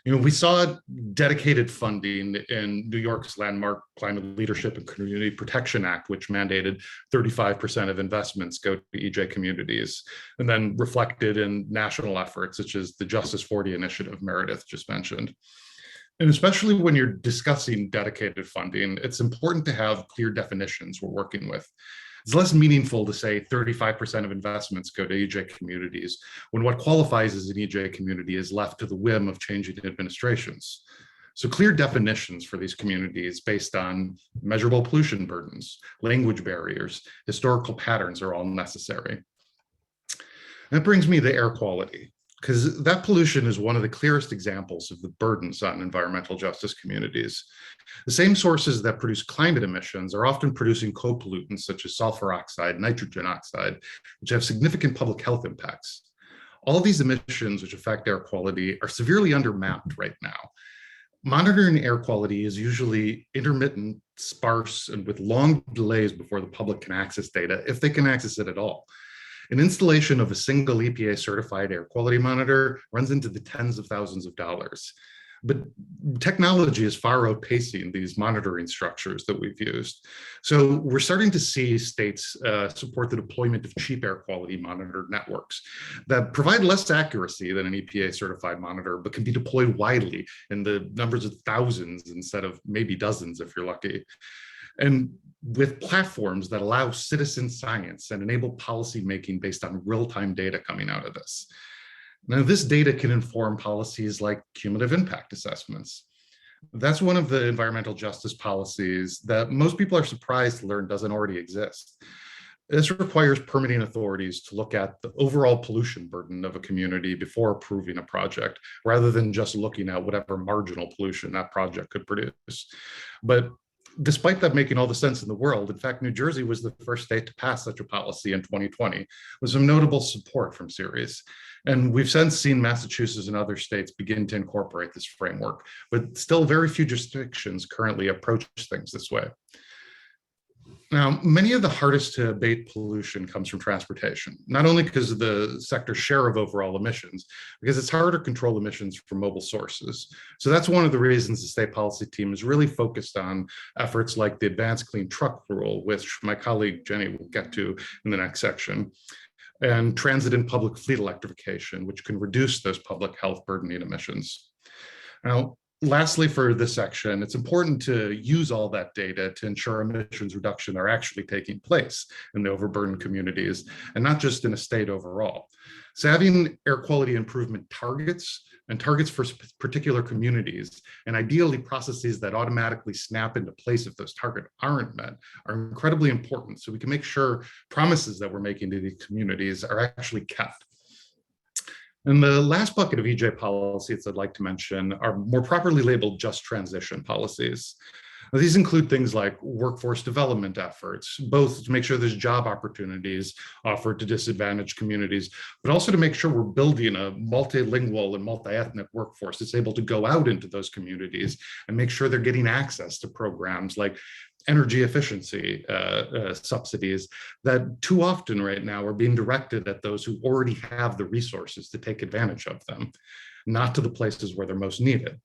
Speaker 8: We saw dedicated funding in New York's landmark Climate Leadership and Community Protection Act, which mandated 35% of investments go to EJ communities, and then reflected in national efforts, such as the Justice 40 initiative Meredith just mentioned. And especially when you're discussing dedicated funding, it's important to have clear definitions we're working with. It's less meaningful to say 35% of investments go to EJ communities when what qualifies as an EJ community is left to the whim of changing administrations. So clear definitions for these communities based on measurable pollution burdens, language barriers, historical patterns are all necessary. That brings me to air quality, because that pollution is one of the clearest examples of the burdens on environmental justice communities. The same sources that produce climate emissions are often producing co-pollutants such as sulfur oxide, nitrogen oxide, which have significant public health impacts. All of these emissions which affect air quality are severely undermapped right now. Monitoring air quality is usually intermittent, sparse, and with long delays before the public can access data, if they can access it at all. An installation of a single EPA certified air quality monitor runs into the tens of thousands of dollars. But technology is far outpacing these monitoring structures that we've used. So we're starting to see states support the deployment of cheap air quality monitor networks that provide less accuracy than an EPA certified monitor, but can be deployed widely in the numbers of thousands instead of maybe dozens if you're lucky. And with platforms that allow citizen science and enable policymaking based on real-time data coming out of this. Now, this data can inform policies like cumulative impact assessments. That's one of the environmental justice policies that most people are surprised to learn doesn't already exist. This requires permitting authorities to look at the overall pollution burden of a community before approving a project, rather than just looking at whatever marginal pollution that project could produce. But despite that making all the sense in the world, in fact, New Jersey was the first state to pass such a policy in 2020, with some notable support from Ceres. And we've since seen Massachusetts and other states begin to incorporate this framework, but still very few jurisdictions currently approach things this way. Now, many of the hardest to abate pollution comes from transportation, not only because of the sector's share of overall emissions, because it's harder to control emissions from mobile sources. So that's one of the reasons the state policy team is really focused on efforts like the Advanced Clean Truck Rule, which my colleague Jenny will get to in the next section, and transit and public fleet electrification, which can reduce those public health burdening emissions. Now, lastly, for this section, it's important to use all that data to ensure emissions reduction are actually taking place in the overburdened communities and not just in a state overall. So having air quality improvement targets and targets for particular communities, and ideally processes that automatically snap into place if those targets aren't met, are incredibly important so we can make sure promises that we're making to these communities are actually kept. And the last bucket of EJ policies I'd like to mention are more properly labeled just transition policies. Now, these include things like workforce development efforts, both to make sure there's job opportunities offered to disadvantaged communities, but also to make sure we're building a multilingual and multi-ethnic workforce that's able to go out into those communities and make sure they're getting access to programs like energy efficiency subsidies that too often right now are being directed at those who already have the resources to take advantage of them, not to the places where they're most needed.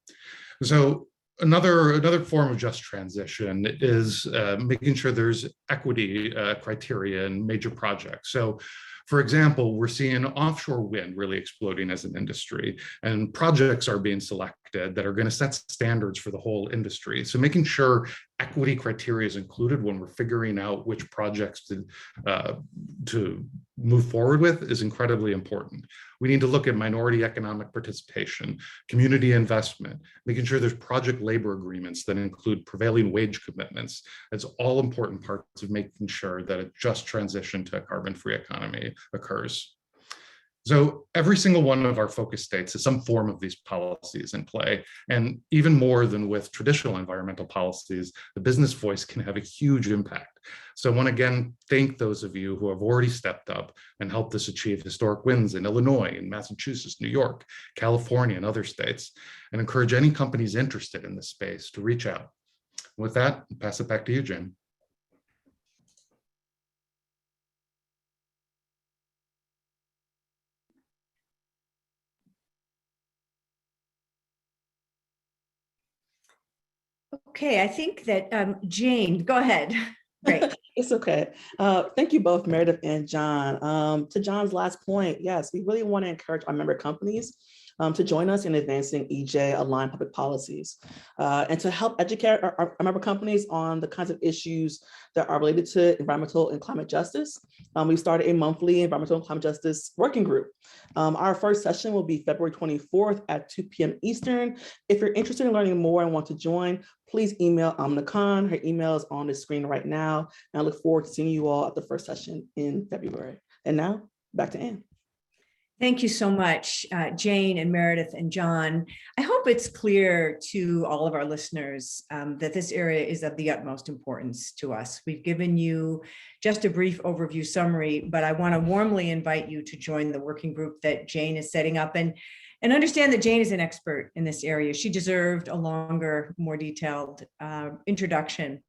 Speaker 8: So another form of just transition is making sure there's equity criteria in major projects. So for example, we're seeing offshore wind really exploding as an industry, and projects are being selected that are going to set standards for the whole industry. So making sure equity criteria is included when we're figuring out which projects to move forward with is incredibly important. We need to look at minority economic participation, community investment, making sure there's project labor agreements that include prevailing wage commitments. That's all important parts of making sure that a just transition to a carbon-free economy occurs. So every single one of our focus states has some form of these policies in play. And even more than with traditional environmental policies, the business voice can have a huge impact. So I want to again thank those of you who have already stepped up and helped us achieve historic wins in Illinois, in Massachusetts, New York, California, and other states, and encourage any companies interested in this space to reach out. With that, I'll pass it back to you, Jim.
Speaker 1: Okay, I think that Jane, go ahead. Great.
Speaker 6: It's okay. Thank you both, Meredith and John. To John's last point, yes, we really want to encourage our member companies to join us in advancing EJ-aligned public policies and to help educate our member companies on the kinds of issues that are related to environmental and climate justice. We started a monthly environmental and climate justice working group. Our first session will be February 24th at 2 p.m. Eastern. If you're interested in learning more and want to join, please email Amna Khan. Her email is on the screen right now. And I look forward to seeing you all at the first session in February. And now, back to Anne.
Speaker 1: Thank you so much, Jane and Meredith and John. I hope it's clear to all of our listeners that this area is of the utmost importance to us. We've given you just a brief overview summary, but I want to warmly invite you to join the working group that Jane is setting up and understand that Jane is an expert in this area. She deserved a longer, more detailed introduction.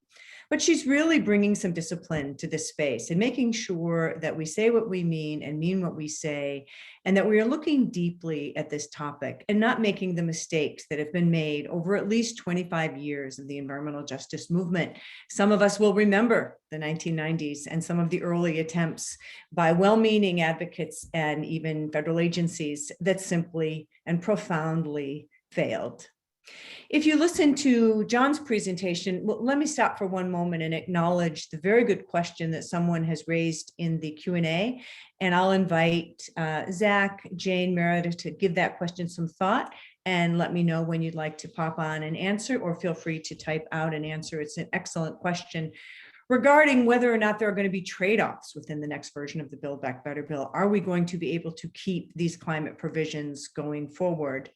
Speaker 1: But she's really bringing some discipline to this space and making sure that we say what we mean and mean what we say, and that we are looking deeply at this topic and not making the mistakes that have been made over at least 25 years of the environmental justice movement. Some of us will remember the 1990s and some of the early attempts by well-meaning advocates and even federal agencies that simply and profoundly failed. If you listen to John's presentation, well, let me stop for one moment and acknowledge the very good question that someone has raised in the Q&A. And I'll invite Zach, Jane, Meredith to give that question some thought and let me know when you'd like to pop on and answer, or feel free to type out an answer. It's an excellent question regarding whether or not there are going to be trade-offs within the next version of the Build Back Better bill. Are we going to be able to keep these climate provisions going forward?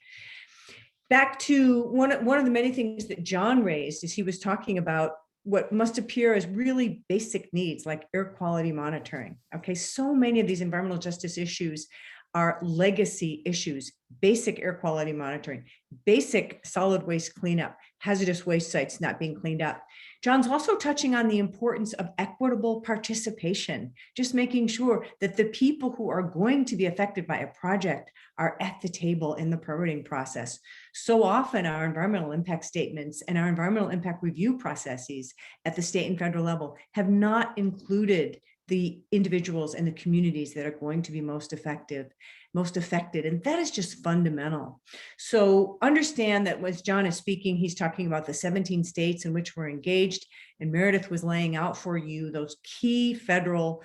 Speaker 1: Back to one of the many things that John raised is he was talking about what must appear as really basic needs like air quality monitoring. Okay, so many of these environmental justice issues are legacy issues: basic air quality monitoring, basic solid waste cleanup, hazardous waste sites not being cleaned up. John's also touching on the importance of equitable participation, just making sure that the people who are going to be affected by a project are at the table in the permitting process. So often our environmental impact statements and our environmental impact review processes at the state and federal level have not included the individuals and the communities that are going to be most affected. And that is just fundamental. So understand that as John is speaking, he's talking about the 17 states in which we're engaged, and Meredith was laying out for you those key federal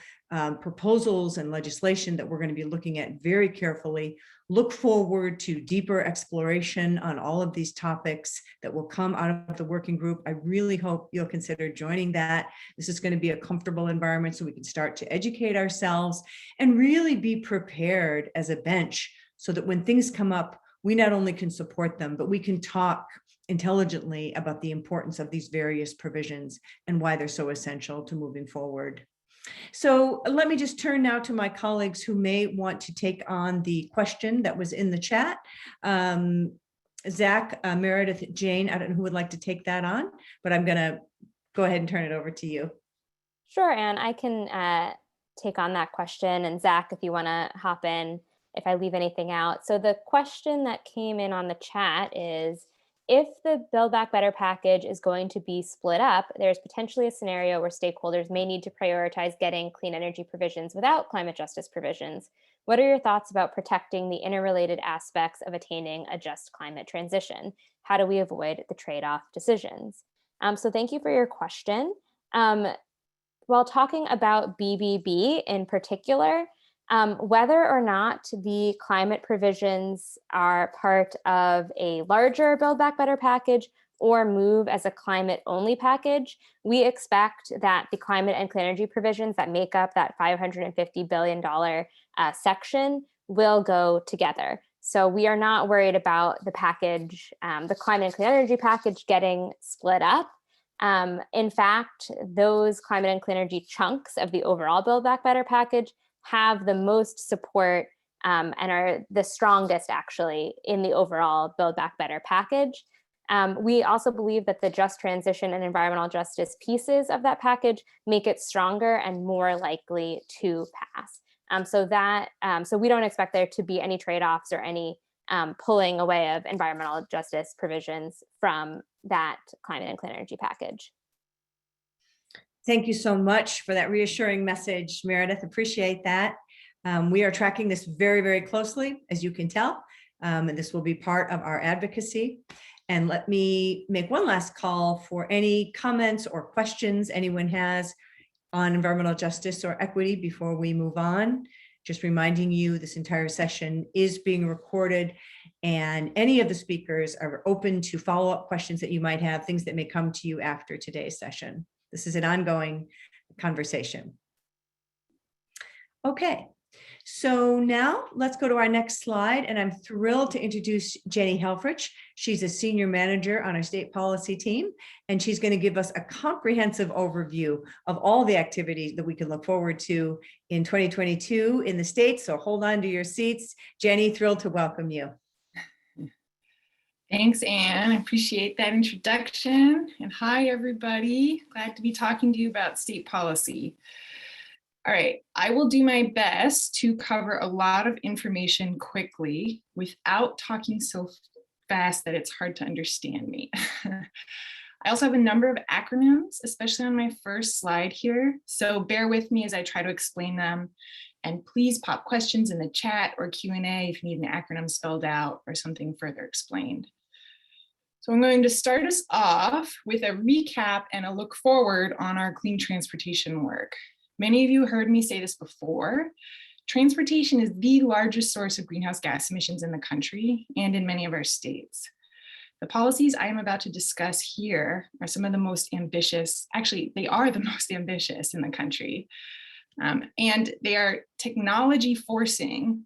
Speaker 1: proposals and legislation that we're going to be looking at very carefully. Look forward to deeper exploration on all of these topics that will come out of the working group. I really hope you'll consider joining that. This is going to be a comfortable environment so we can start to educate ourselves and really be prepared as a bench so that when things come up, we not only can support them, but we can talk intelligently about the importance of these various provisions and why they're so essential to moving forward. So let me just turn now to my colleagues who may want to take on the question that was in the chat. Zach, Meredith, Jane, I don't know who would like to take that on, but I'm going to go ahead and turn it over to you.
Speaker 7: Sure, Anne, I can take on that question. And Zach, if you want to hop in, if I leave anything out. So the question that came in on the chat is, if the Build Back Better package is going to be split up, there's potentially a scenario where stakeholders may need to prioritize getting clean energy provisions without climate justice provisions. What are your thoughts about protecting the interrelated aspects of attaining a just climate transition? How do we avoid the trade-off decisions? So thank you for your question. While talking about BBB in particular, whether or not the climate provisions are part of a larger Build Back Better package or move as a climate-only package, we expect that the climate and clean energy provisions that make up that $550 billion section will go together. So we are not worried about the package, the climate and clean energy package getting split up. In fact, those climate and clean energy chunks of the overall Build Back Better package have the most support and are the strongest actually in the overall Build Back Better package. We also believe that the just transition and environmental justice pieces of that package make it stronger and more likely to pass. So we don't expect there to be any trade-offs or any pulling away of environmental justice provisions from that climate and clean energy package.
Speaker 1: Thank you so much for that reassuring message, Meredith. Appreciate that. We are tracking this very, very closely, as you can tell, and this will be part of our advocacy. And let me make one last call for any comments or questions anyone has on environmental justice or equity before we move on. Just reminding you, this entire session is being recorded, and any of the speakers are open to follow-up questions that you might have, things that may come to you after today's session. This is an ongoing conversation. Okay, so now let's go to our next slide, and I'm thrilled to introduce Jenny Helfrich. She's a senior manager on our state policy team, and she's going to give us a comprehensive overview of all the activities that we can look forward to in 2022 in the States. So hold on to your seats. Jenny, thrilled to welcome you.
Speaker 9: Thanks, Anne. I appreciate that introduction. And hi, everybody. Glad to be talking to you about state policy. All right, I will do my best to cover a lot of information quickly without talking so fast that it's hard to understand me. I also have a number of acronyms, especially on my first slide here. So bear with me as I try to explain them. And please pop questions in the chat or Q&A if you need an acronym spelled out or something further explained. So I'm going to start us off with a recap and a look forward on our clean transportation work. Many of you heard me say this before. Transportation is the largest source of greenhouse gas emissions in the country and in many of our states. The policies I am about to discuss here are some of the most ambitious, actually, they are the most ambitious in the country. And they are technology forcing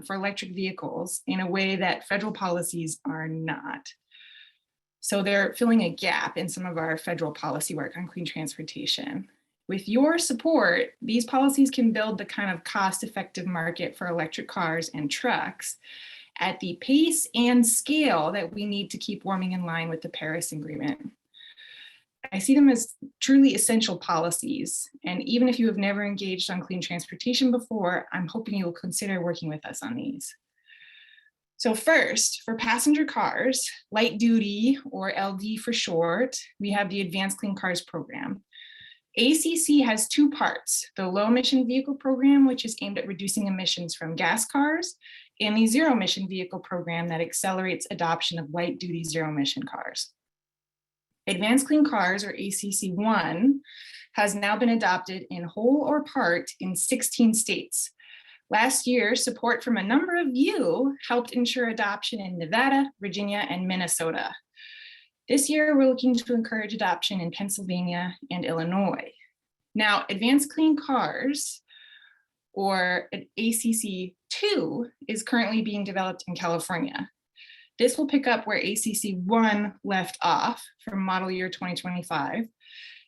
Speaker 9: for electric vehicles in a way that federal policies are not. So they're filling a gap in some of our federal policy work on clean transportation. With your support, these policies can build the kind of cost-effective market for electric cars and trucks at the pace and scale that we need to keep warming in line with the Paris Agreement. I see them as truly essential policies. And even if you have never engaged on clean transportation before, I'm hoping you will consider working with us on these. So first, for passenger cars, light duty, or LD for short, we have the Advanced Clean Cars program. ACC has two parts: the low emission vehicle program, which is aimed at reducing emissions from gas cars, and the zero emission vehicle program that accelerates adoption of light duty zero emission cars. Advanced Clean Cars, or ACC1, has now been adopted in whole or part in 16 states. Last year, support from a number of you helped ensure adoption in Nevada, Virginia, and Minnesota. This year, we're looking to encourage adoption in Pennsylvania and Illinois. Now, Advanced Clean Cars, or ACC2, is currently being developed in California. This will pick up where ACC1 left off from model year 2025.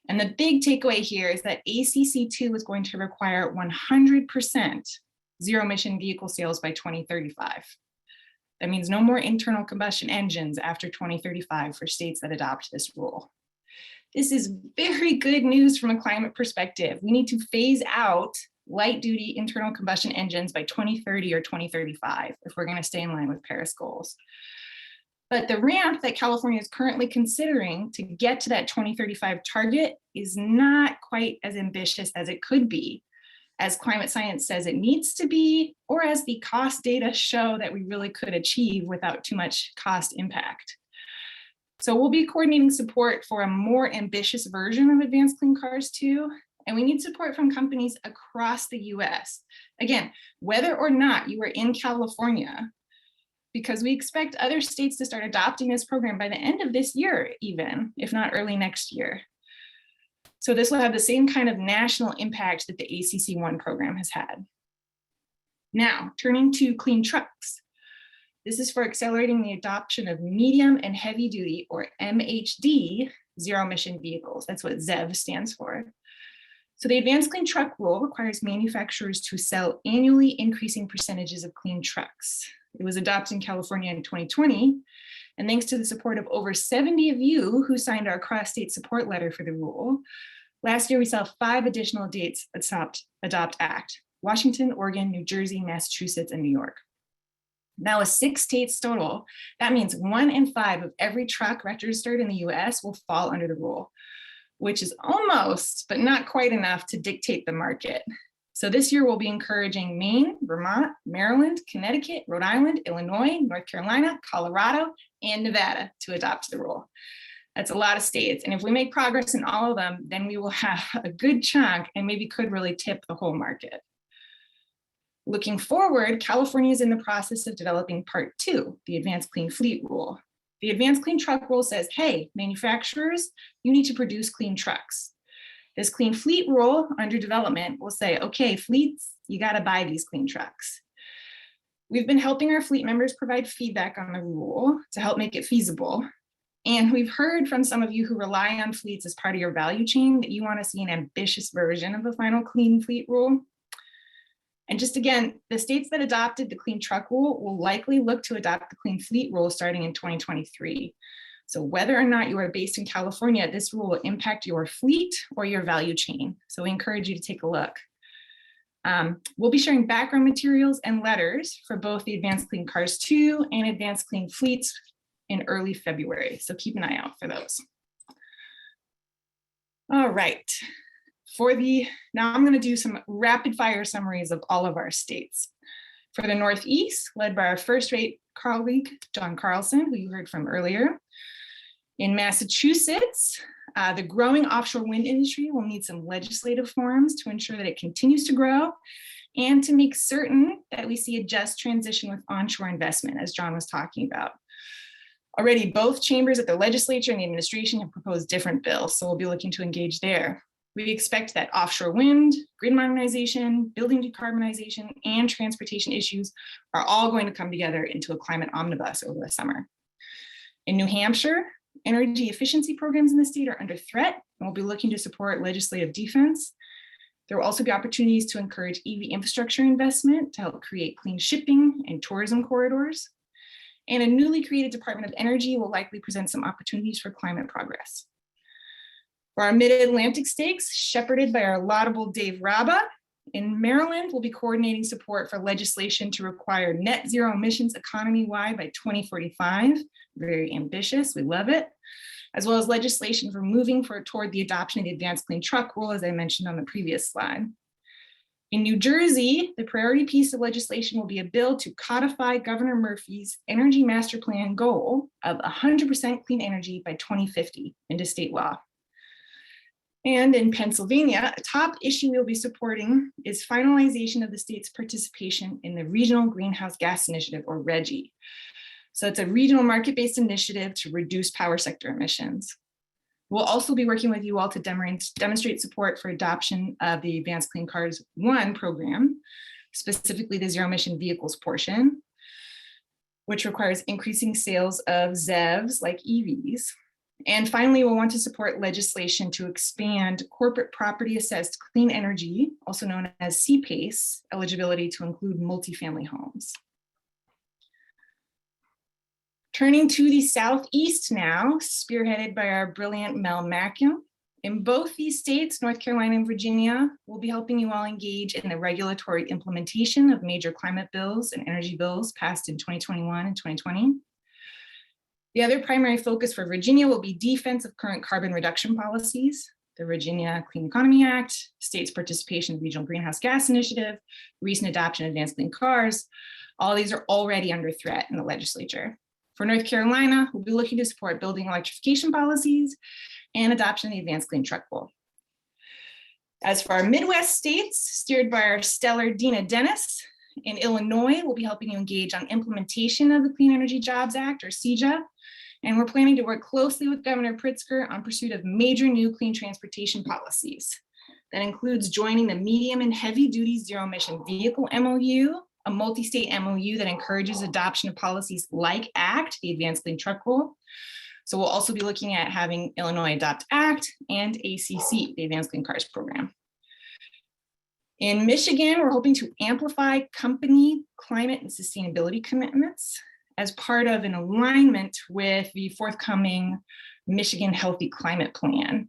Speaker 9: And the big takeaway here is that ACC2 is going to require 100% zero emission vehicle sales by 2035. That means no more internal combustion engines after 2035 for states that adopt this rule. This is very good news from a climate perspective. We need to phase out light duty internal combustion engines by 2030 or 2035 if we're going to stay in line with Paris goals. But the ramp that California is currently considering to get to that 2035 target is not quite as ambitious as it could be, as climate science says it needs to be, or as the cost data show that we really could achieve without too much cost impact. So we'll be coordinating support for a more ambitious version of Advanced Clean Cars too, and we need support from companies across the US. Again, whether or not you are in California, because we expect other states to start adopting this program by the end of this year even, if not early next year. So this will have the same kind of national impact that the ACC1 program has had. Now, turning to clean trucks. This is for accelerating the adoption of medium and heavy duty, or MHD, zero emission vehicles. That's what ZEV stands for. So the Advanced Clean Truck Rule requires manufacturers to sell annually increasing percentages of clean trucks. It was adopted in California in 2020, and thanks to the support of over 70 of you who signed our cross-state support letter for the rule, last year we saw 5 additional states adopt ACT: Washington, Oregon, New Jersey, Massachusetts, and New York. Now with 6 states total, that means 1 in 5 of every truck registered in the US will fall under the rule, which is almost, but not quite enough to dictate the market. So this year we'll be encouraging Maine, Vermont, Maryland, Connecticut, Rhode Island, Illinois, North Carolina, Colorado, and Nevada to adopt the rule. That's a lot of states. And if we make progress in all of them, then we will have a good chunk and maybe could really tip the whole market. Looking forward, California is in the process of developing Part 2, the Advanced Clean Fleet Rule. The Advanced Clean Truck Rule says, hey, manufacturers, you need to produce clean trucks. This Clean Fleet Rule under development will say, okay, fleets, you got to buy these clean trucks. We've been helping our fleet members provide feedback on the rule to help make it feasible. And we've heard from some of you who rely on fleets as part of your value chain that you want to see an ambitious version of the final Clean Fleet Rule. And just again, the states that adopted the Clean Truck Rule will likely look to adopt the Clean Fleet Rule starting in 2023. So whether or not you are based in California, this rule will impact your fleet or your value chain. So we encourage you to take a look. We'll be sharing background materials and letters for both the Advanced Clean Cars 2 and Advanced Clean Fleets in early February. So keep an eye out for those. All right. Now I'm going to do some rapid fire summaries of all of our states. For the Northeast, led by our first-rate colleague, John Carlson, who you heard from earlier, In Massachusetts, the growing offshore wind industry will need some legislative reforms to ensure that it continues to grow and to make certain that we see a just transition with onshore investment, as John was talking about. Already, both chambers at the legislature and the administration have proposed different bills, so we'll be looking to engage there. We expect that offshore wind, grid modernization, building decarbonization, and transportation issues are all going to come together into a climate omnibus over the summer. In New Hampshire, energy efficiency programs in the state are under threat, and we'll be looking to support legislative defense. There will also be opportunities to encourage EV infrastructure investment to help create clean shipping and tourism corridors. And a newly created Department of Energy will likely present some opportunities for climate progress. For our Mid-Atlantic states, shepherded by our laudable Dave Raba, in Maryland, we'll be coordinating support for legislation to require net zero emissions economy-wide by 2045. Very ambitious, we love it. As well as legislation for moving toward the adoption of the advanced clean truck rule, as I mentioned on the previous slide. In New Jersey, the priority piece of legislation will be a bill to codify Governor Murphy's Energy Master Plan goal of 100% clean energy by 2050 into state law. And in Pennsylvania, a top issue we'll be supporting is finalization of the state's participation in the Regional Greenhouse Gas Initiative, or RGGI. So it's a regional market-based initiative to reduce power sector emissions. We'll also be working with you all to demonstrate support for adoption of the Advanced Clean Cars 1 program, specifically the zero emission vehicles portion, which requires increasing sales of ZEVs like EVs. And finally, we'll want to support legislation to expand corporate property assessed clean energy, also known as CPACE, eligibility to include multifamily homes. Turning to the Southeast now, spearheaded by our brilliant Mel Mackin. In both these states, North Carolina and Virginia, we'll be helping you all engage in the regulatory implementation of major climate bills and energy bills passed in 2021 and 2020. The other primary focus for Virginia will be defense of current carbon reduction policies, the Virginia Clean Economy Act, states' participation in the Regional Greenhouse Gas Initiative, recent adoption of advanced clean cars. All these are already under threat in the legislature. For North Carolina, we'll be looking to support building electrification policies and adoption of the advanced clean truck rule. As for our Midwest states, steered by our stellar Dina Dennis, in Illinois, we'll be helping you engage on implementation of the Clean Energy Jobs Act, or CEJA, and we're planning to work closely with Governor Pritzker on pursuit of major new clean transportation policies. That includes joining the medium and heavy duty zero emission vehicle MOU, a multi-state MOU that encourages adoption of policies like ACT, the Advanced Clean Truck Rule. So we'll also be looking at having Illinois adopt ACT and ACC, the Advanced Clean Cars program. In Michigan, we're hoping to amplify company climate and sustainability commitments as part of an alignment with the forthcoming Michigan Healthy Climate Plan.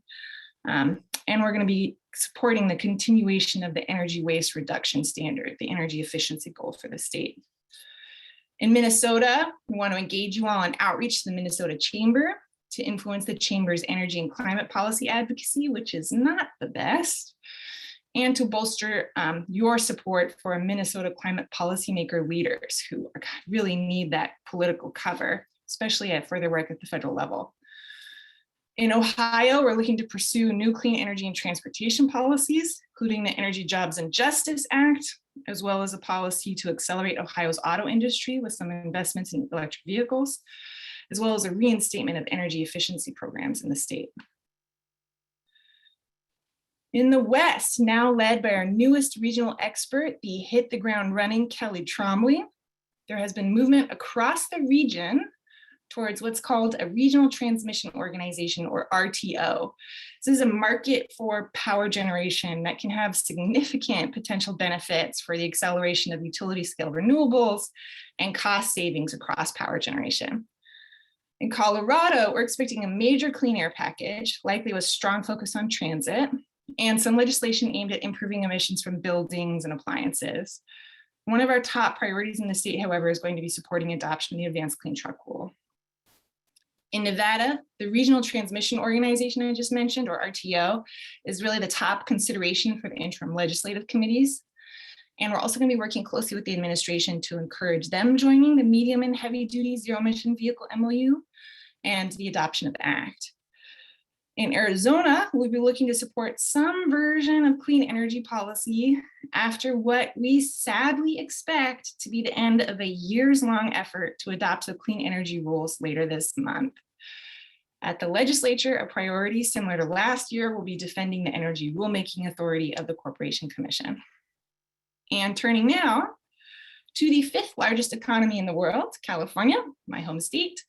Speaker 9: And we're going to be supporting the continuation of the energy waste reduction standard, the energy efficiency goal for the state. In Minnesota, we want to engage you all in outreach to the Minnesota Chamber to influence the Chamber's energy and climate policy advocacy, which is not the best, and to bolster your support for Minnesota climate policymaker leaders who really need that political cover, especially at further work at the federal level. In Ohio, we're looking to pursue new clean energy and transportation policies, including the Energy Jobs and Justice Act, as well as a policy to accelerate Ohio's auto industry with some investments in electric vehicles, as well as a reinstatement of energy efficiency programs in the state. In the West, now led by our newest regional expert, the hit the ground running Kelly Trombley, there has been movement across the region towards what's called a regional transmission organization, or RTO. This is a market for power generation that can have significant potential benefits for the acceleration of utility scale renewables and cost savings across power generation. In Colorado, we're expecting a major clean air package, likely with strong focus on transit, and some legislation aimed at improving emissions from buildings and appliances. One of our top priorities in the state, however, is going to be supporting adoption of the Advanced Clean Truck Rule. In Nevada, the Regional Transmission Organization I just mentioned, or RTO, is really the top consideration for the interim legislative committees. And we're also going to be working closely with the administration to encourage them joining the medium and heavy duty zero emission vehicle MOU, and the adoption of the act. In Arizona, we'll be looking to support some version of clean energy policy after what we sadly expect to be the end of a years-long effort to adopt the clean energy rules later this month. At the legislature, a priority similar to last year will be defending the energy rulemaking authority of the Corporation Commission. And turning now to the 5th largest economy in the world, California, my home state,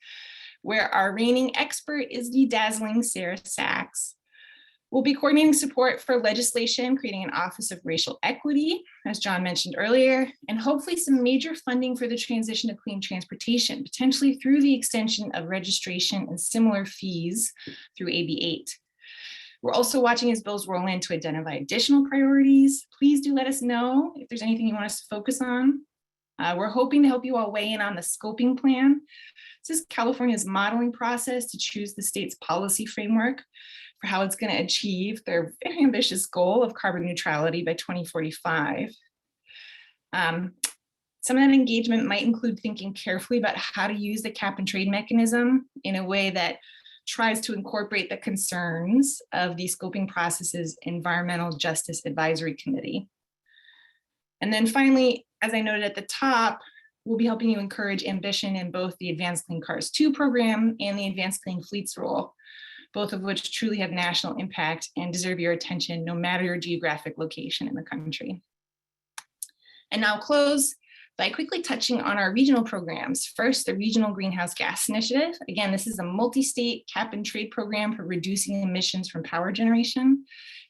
Speaker 9: where our reigning expert is the dazzling Ceres Stokes. We'll be coordinating support for legislation, creating an Office of Racial Equity, as John mentioned earlier, and hopefully some major funding for the transition to clean transportation, potentially through the extension of registration and similar fees through AB 8. We're also watching as bills roll in to identify additional priorities. Please do let us know if there's anything you want us to focus on. We're hoping to help you all weigh in on the scoping plan. This is California's modeling process to choose the state's policy framework for how it's going to achieve their very ambitious goal of carbon neutrality by 2045. Some of that engagement might include thinking carefully about how to use the cap and trade mechanism in a way that tries to incorporate the concerns of the scoping process's Environmental Justice Advisory Committee. And then finally, as I noted at the top, we'll be helping you encourage ambition in both the Advanced Clean Cars 2 program and the Advanced Clean Fleets rule, both of which truly have national impact and deserve your attention no matter your geographic location in the country. And now I'll close by quickly touching on our regional programs. First, the Regional Greenhouse Gas Initiative. Again, this is a multi-state cap and trade program for reducing emissions from power generation.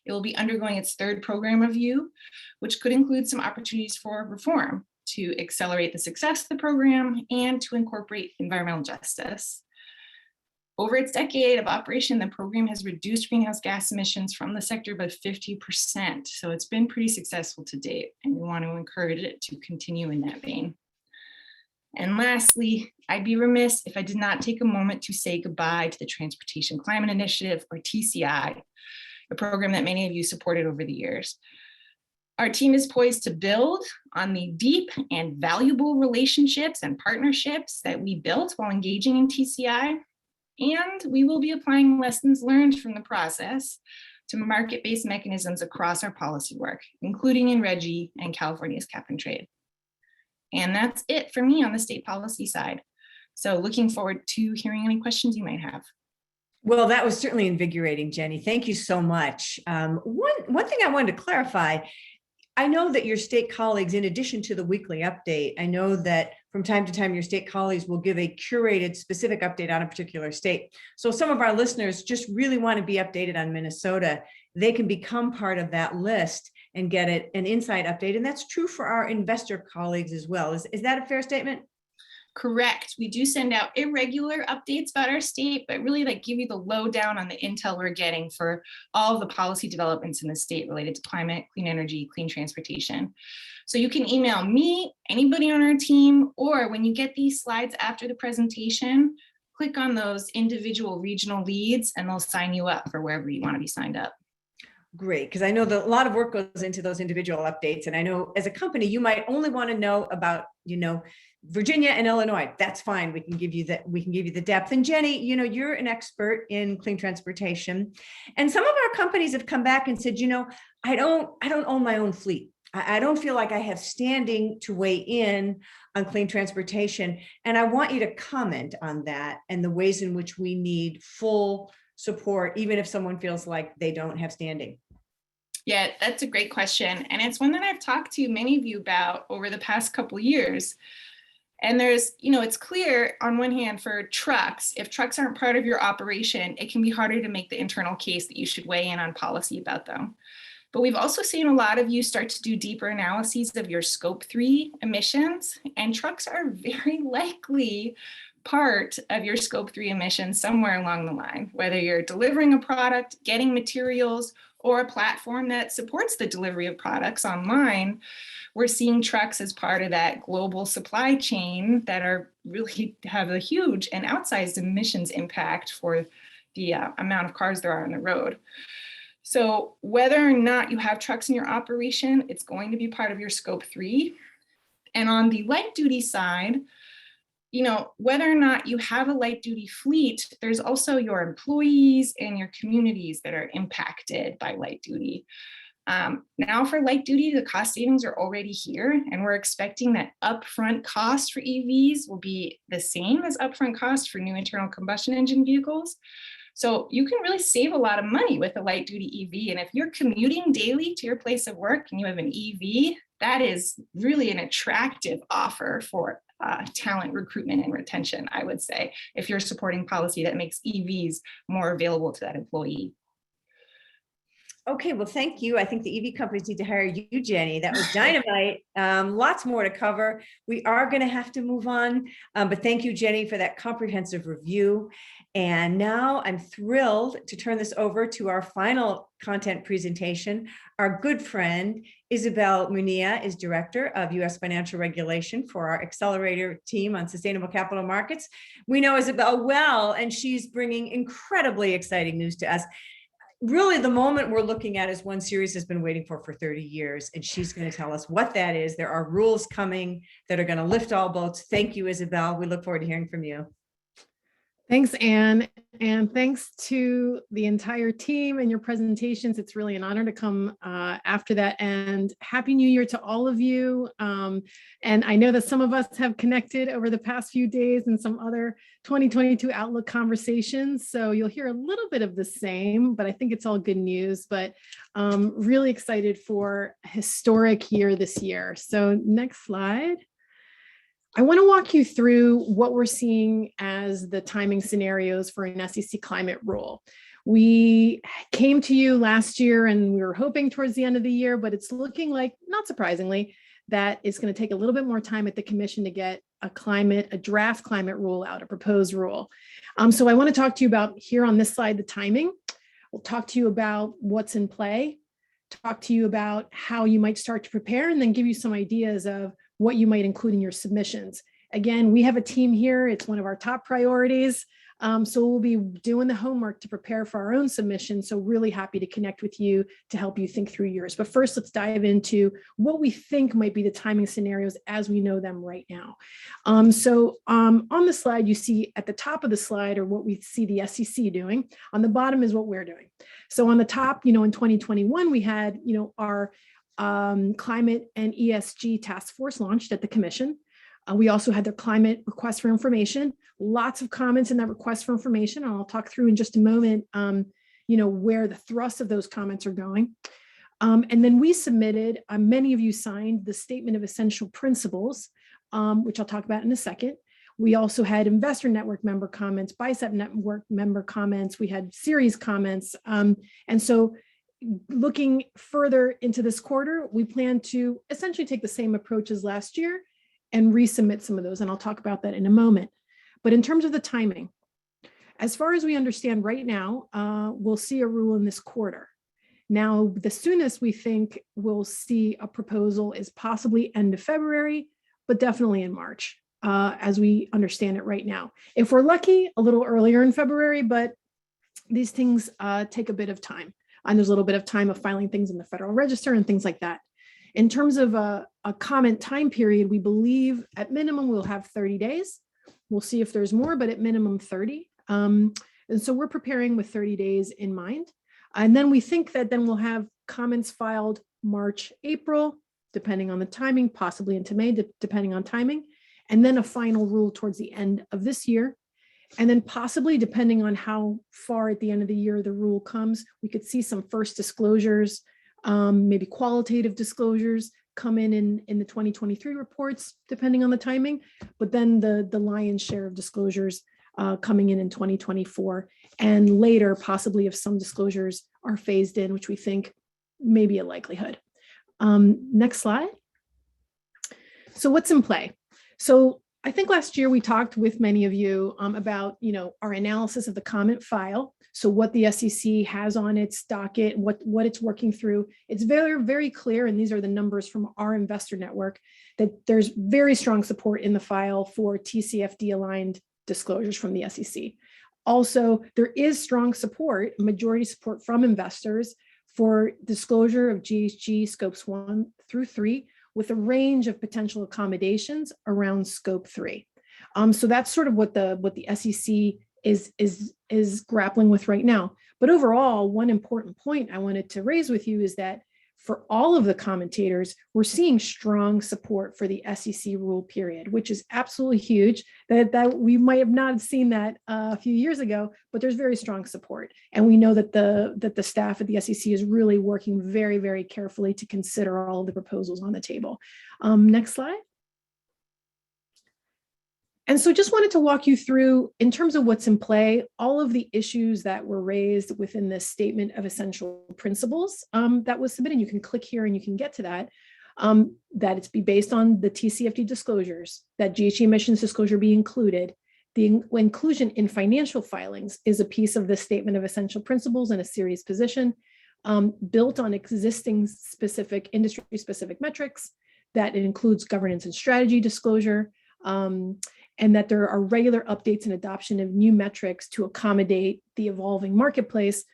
Speaker 9: It will be undergoing its 3rd program review, which could include some opportunities for reform to accelerate the success of the program and to incorporate environmental justice. Over its decade of operation, the program has reduced greenhouse gas emissions from the sector by 50%. So it's been pretty successful to date, and we want to encourage it to continue in that vein. And lastly, I'd be remiss if I did not take a moment to say goodbye to the Transportation Climate Initiative, or TCI, a program that many of you supported over the years. Our team is poised to build on the deep and valuable relationships and partnerships that we built while engaging in TCI. And we will be applying lessons learned from the process to market-based mechanisms across our policy work, including in RGGI and California's cap and trade. And that's it for me on the state policy side. So looking forward to hearing any questions you might have.
Speaker 1: Well, that was certainly invigorating, Jenny. Thank you so much. One thing I wanted to clarify, I know that your state colleagues, in addition to the weekly update, I know that from time to time, your state colleagues will give a curated specific update on a particular state. So some of our listeners just really want to be updated on Minnesota. They can become part of that list and get an inside update. And that's true for our investor colleagues as well. Is that a fair statement?
Speaker 9: Correct. We do send out irregular updates about our state, but really like give you the lowdown on the intel we're getting for all of the policy developments in the state related to climate, clean energy, clean transportation. So you can email me, anybody on our team, or when you get these slides after the presentation, click on those individual regional leads and they'll sign you up for wherever you want to be signed up.
Speaker 1: Great, because I know that a lot of work goes into those individual updates. And I know as a company, you might only want to know about, Virginia and Illinois. That's fine. We can give you that. We can give you the depth. And Jenny, you're an expert in clean transportation. And some of our companies have come back and said, I don't own my own fleet. I don't feel like I have standing to weigh in on clean transportation. And I want you to comment on that and the ways in which we need full support, even if someone feels like they don't have standing.
Speaker 9: Yeah, that's a great question. And it's one that I've talked to many of you about over the past couple of years. And there's, it's clear on one hand for trucks, if trucks aren't part of your operation, it can be harder to make the internal case that you should weigh in on policy about them. But we've also seen a lot of you start to do deeper analyses of your scope 3 emissions, and trucks are very likely part of your scope 3 emissions somewhere along the line, whether you're delivering a product, getting materials, or a platform that supports the delivery of products online. We're seeing trucks as part of that global supply chain that are really have a huge and outsized emissions impact for the amount of cars there are on the road. So whether or not you have trucks in your operation, it's going to be part of your scope 3. And on the light duty side, whether or not you have a light duty fleet, there's also your employees and your communities that are impacted by light duty. Now for light duty, the cost savings are already here, and we're expecting that upfront cost for EVs will be the same as upfront cost for new internal combustion engine vehicles. So you can really save a lot of money with a light duty EV. And if you're commuting daily to your place of work and you have an EV, that is really an attractive offer for talent recruitment and retention, I would say, if you're supporting policy that makes EVs more available to that employee.
Speaker 1: Okay, well, thank you. I think the EV companies need to hire you, Jenny. That was dynamite. Lots more to cover. We are going to have to move on, but thank you, Jenny, for that comprehensive review. And now I'm thrilled to turn this over to our final content presentation. Our good friend, Isabel Munilla, is Director of U.S. Financial Regulation for our Accelerator team on Sustainable Capital Markets. We know Isabel well, and she's bringing incredibly exciting news to us. Really, the moment we're looking at is one Ceres has been waiting for 30 years, and she's going to tell us what that is. There are rules coming that are going to lift all boats. Thank you, Isabel. We look forward to hearing from you.
Speaker 10: Thanks, Anne, and thanks to the entire team and your presentations. It's really an honor to come after that, and Happy New Year to all of you. And I know that some of us have connected over the past few days in some other 2022 Outlook conversations, so you'll hear a little bit of the same, but I think it's all good news. But really excited for a historic year this year. So next slide. I want to walk you through what we're seeing as the timing scenarios for an SEC climate rule. We came to you last year and we were hoping towards the end of the year, but it's looking like, not surprisingly, that it's going to take a little bit more time at the commission to get a draft climate rule out, a proposed rule. So I want to talk to you about here on this slide, the timing. We'll talk to you about what's in play, talk to you about how you might start to prepare, and then give you some ideas of what you might include in your submissions. Again, we have a team here. It's one of our top priorities. So we'll be doing the homework to prepare for our own submission. So really happy to connect with you to help you think through yours. But first, let's dive into what we think might be the timing scenarios as we know them right now. On the slide, you see at the top of the slide are what we see the SEC doing. On the bottom is what we're doing. So on the top, in 2021, we had, our climate and ESG task force launched at the commission. We also had their climate request for information, lots of comments in that request for information. And I'll talk through in just a moment, where the thrust of those comments are going. And then we submitted, many of you signed the Statement of Essential Principles, which I'll talk about in a second. We also had Investor Network member comments, Bicep Network member comments. We had Ceres comments. And so looking further into this quarter, we plan to essentially take the same approach as last year and resubmit some of those. And I'll talk about that in a moment. But in terms of the timing, as far as we understand right now, we'll see a rule in this quarter. Now, the soonest we think we'll see a proposal is possibly end of February, but definitely in March, as we understand it right now. If we're lucky, a little earlier in February, but these things take a bit of time. And there's a little bit of time of filing things in the Federal Register and things like that. In terms of a comment time period, we believe at minimum we'll have 30 days. We'll see if there's more, but at minimum 30. And so we're preparing with 30 days in mind. And then we think that then we'll have comments filed March, April, depending on the timing, possibly into May, depending on timing, and then a final rule towards the end of this year. And then possibly, depending on how far at the end of the year the rule comes, we could see some first disclosures, maybe qualitative disclosures come in the 2023 reports, depending on the timing, but then the lion's share of disclosures coming in 2024, and later possibly if some disclosures are phased in, which we think may be a likelihood. Next slide. So what's in play? So I think last year we talked with many of you about, our analysis of the comment file. So what the SEC has on its docket, what it's working through. It's very, very clear, and these are the numbers from our investor network, that there's very strong support in the file for TCFD aligned disclosures from the SEC. Also, there is strong support, majority support from investors for disclosure of GHG scopes 1 through 3, with a range of potential accommodations around scope 3. So that's sort of what the SEC is grappling with right now. But overall, one important point I wanted to raise with you is that for all of the commentators, we're seeing strong support for the SEC rule period, which is absolutely huge. That we might have not seen that a few years ago, but there's very strong support. And we know that the staff at the SEC is really working very, very carefully to consider all of the proposals on the table. Next slide. And so just wanted to walk you through, in terms of what's in play, all of the issues that were raised within this statement of essential principles that was submitted. You can click here and you can get to that. That it's be based on the TCFD disclosures, that GHG emissions disclosure be included. The inclusion in financial filings is a piece of the statement of essential principles and a Ceres position built on existing specific industry-specific metrics, that it includes governance and strategy disclosure, and that there are regular updates and adoption of new metrics to accommodate the evolving marketplace.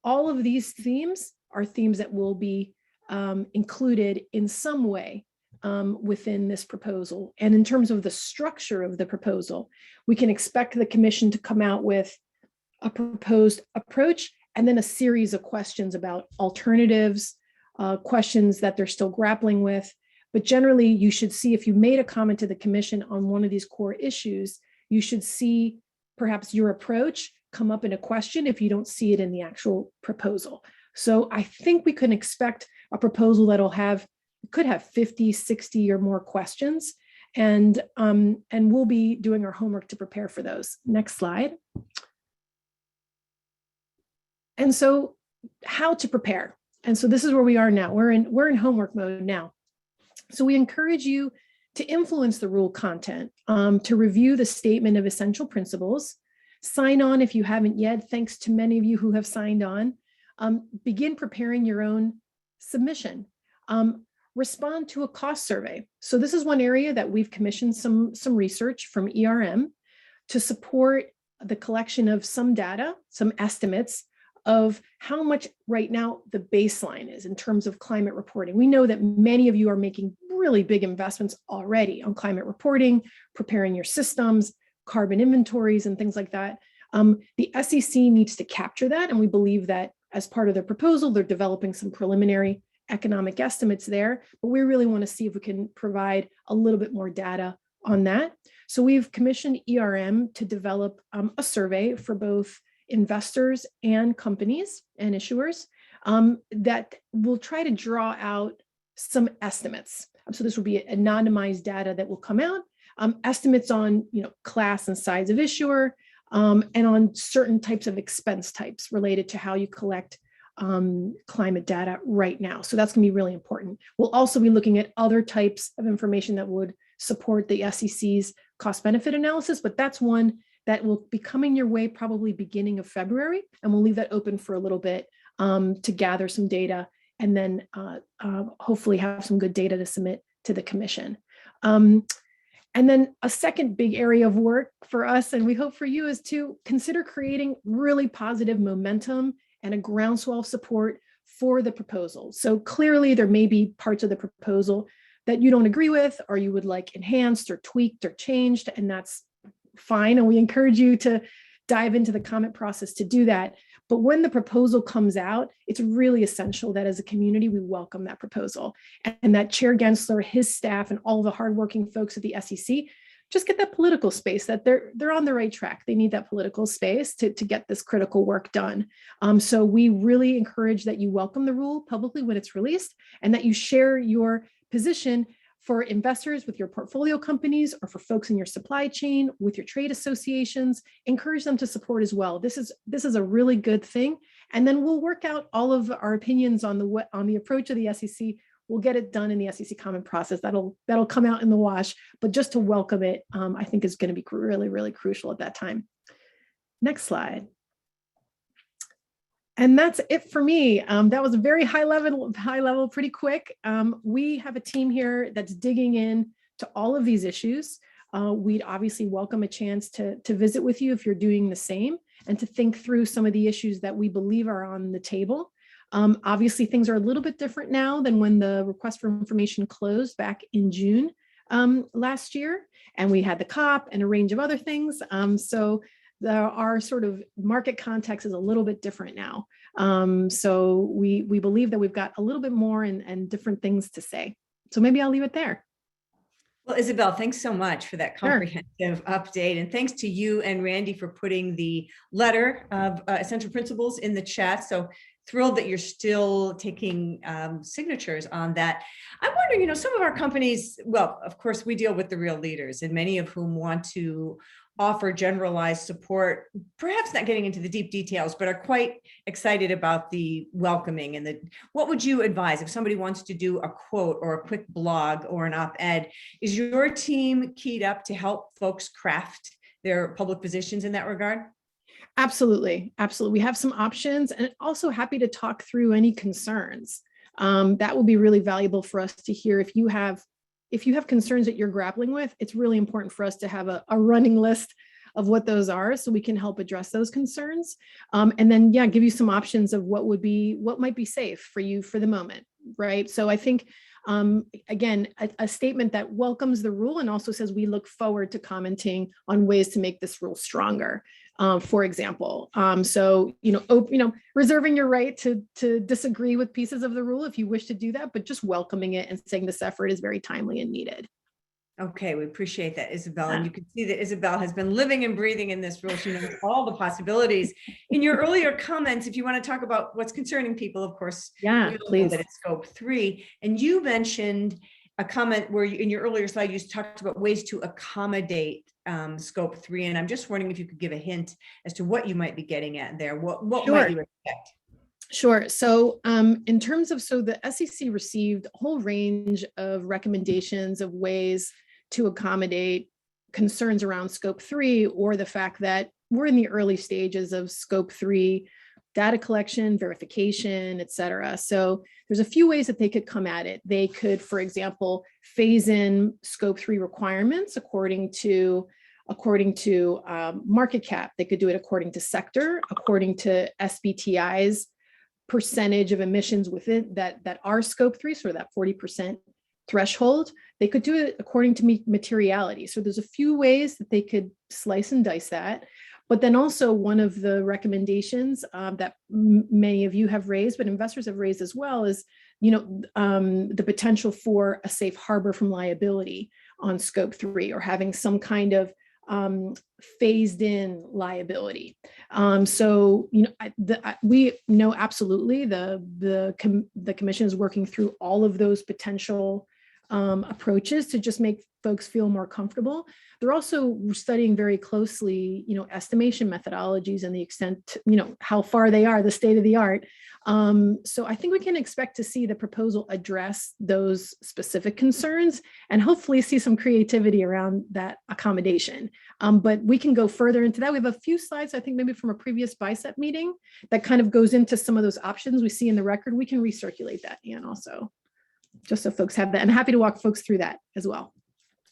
Speaker 10: All of these themes are themes that will be included in some way within this proposal. And in terms of the structure of the proposal, we can expect the commission to come out with a proposed approach and then a series of questions about alternatives, questions that they're still grappling with. But generally, you should see, if you made a comment to the commission on one of these core issues, you should see perhaps your approach come up in a question if you don't see it in the actual proposal. So I think we can expect a proposal that'll could have 50, 60 or more questions. And we'll be doing our homework to prepare for those. Next slide. And so how to prepare. And so this is where we are now. We're in homework mode now. So we encourage you to influence the rule content, to review the statement of essential principles, sign on if you haven't yet, thanks to many of you who have signed on, begin preparing your own submission, respond to a cost survey. So this is one area that we've commissioned some research from ERM to support the collection of some data, some estimates of how much right now the baseline is in terms of climate reporting. We know that many of you are making really big investments already on climate reporting, preparing your systems, carbon inventories, and things like that. The SEC needs to capture that, and we believe that as part of their proposal, they're developing some preliminary economic estimates there, but we really want to see if we can provide a little bit more data on that. So we've commissioned ERM to develop a survey for both investors and companies and issuers that will try to draw out some estimates. So this will be anonymized data that will come out, estimates on class and size of issuer, and on certain types of expense types related to how you collect climate data right now. So that's going to be really important. We'll also be looking at other types of information that would support the SEC's cost benefit analysis, but that's one that will be coming your way probably beginning of February, and we'll leave that open for a little bit to gather some data and then hopefully have some good data to submit to the commission. And then a second big area of work for us, and we hope for you, is to consider creating really positive momentum and a groundswell of support for the proposal. So clearly there may be parts of the proposal that you don't agree with, or you would like enhanced or tweaked or changed, and that's fine. And we encourage you to dive into the comment process to do that. But when the proposal comes out, it's really essential that as a community, we welcome that proposal, and that Chair Gensler, his staff, and all the hardworking folks at the SEC just get that political space, that they're on the right track. They need that political space to get this critical work done. So we really encourage that you welcome the rule publicly when it's released, and that you share your position for investors with your portfolio companies, or for folks in your supply chain with your trade associations. Encourage them to support as well. This is a really good thing. And then we'll work out all of our opinions on the approach of the SEC. We'll get it done in the SEC comment process. That'll come out in the wash, but just to welcome it, I think is going to be really, really crucial at that time. Next slide. And that's it for me. That was a very high level, pretty quick. We have a team here that's digging in to all of these issues. We'd obviously welcome a chance to visit with you if you're doing the same, and to think through some of the issues that we believe are on the table. Obviously, things are a little bit different now than when the request for information closed back in June. last year, and we had the COP and a range of other things. So our sort of market context is a little bit different now. So we believe that we've got a little bit more and different things to say. So maybe I'll leave it there.
Speaker 1: Well, Isabel, thanks so much for that
Speaker 10: Sure.
Speaker 1: comprehensive update. And thanks to you and Randy for putting the letter of essential principles in the chat. So thrilled that you're still taking signatures on that. I'm wondering, some of our companies, well, of course, we deal with the real leaders, and many of whom want to offer generalized support, perhaps not getting into the deep details, but are quite excited about the welcoming and what would you advise if somebody wants to do a quote or a quick blog or an op-ed? Is your team keyed up to help folks craft their public positions in that regard?
Speaker 10: Absolutely. Absolutely. We have some options, and also happy to talk through any concerns. That will be really valuable for us to hear. If you have concerns that you're grappling with, it's really important for us to have a running list of what those are, so we can help address those concerns. And then, give you some options of what might be safe for you for the moment, right? So I think, again, a statement that welcomes the rule and also says we look forward to commenting on ways to make this rule stronger. For example, so reserving your right to disagree with pieces of the rule if you wish to do that, but just welcoming it and saying this effort is very timely and needed.
Speaker 1: Okay, we appreciate that, Isabel. And you can see that Isabel has been living and breathing in this role. She knows all the possibilities. In your earlier comments, if you want to talk about what's concerning people, of course,
Speaker 10: please.
Speaker 1: That it's scope 3. And you mentioned a comment where in your earlier slide, you talked about ways to accommodate scope 3. And I'm just wondering if you could give a hint as to what you might be getting at there. What
Speaker 10: Sure.
Speaker 1: might you expect?
Speaker 10: Sure. So in terms of, the SEC received a whole range of recommendations of ways to accommodate concerns around scope 3, or the fact that we're in the early stages of scope 3 data collection, verification, et cetera. So there's a few ways that they could come at it. They could, for example, phase in scope 3 requirements according to market cap. They could do it according to sector, according to SBTI's percentage of emissions within that are scope 3, so that 40% threshold. They could do it according to materiality. So there's a few ways that they could slice and dice that. But then also, one of the recommendations that many of you have raised, but investors have raised as well, is the potential for a safe harbor from liability on scope 3, or having some kind of phased in liability. We know absolutely the commission is working through all of those potential approaches to just make folks feel more comfortable. They're also studying very closely, estimation methodologies and the extent, how far they are, the state of the art. So I think we can expect to see the proposal address those specific concerns and hopefully see some creativity around that accommodation. But we can go further into that. We have a few slides, I think maybe from a previous BICEP meeting, that kind of goes into some of those options we see in the record. We can recirculate that, Ann, also, just so folks have that. I'm happy to walk folks through that as well.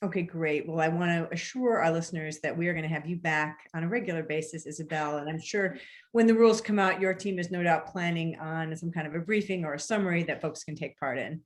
Speaker 1: Okay, great. Well, I want to assure our listeners that we are going to have you back on a regular basis, Isabel. And I'm sure when the rules come out, your team is no doubt planning on some kind of a briefing or a summary that folks can take part in.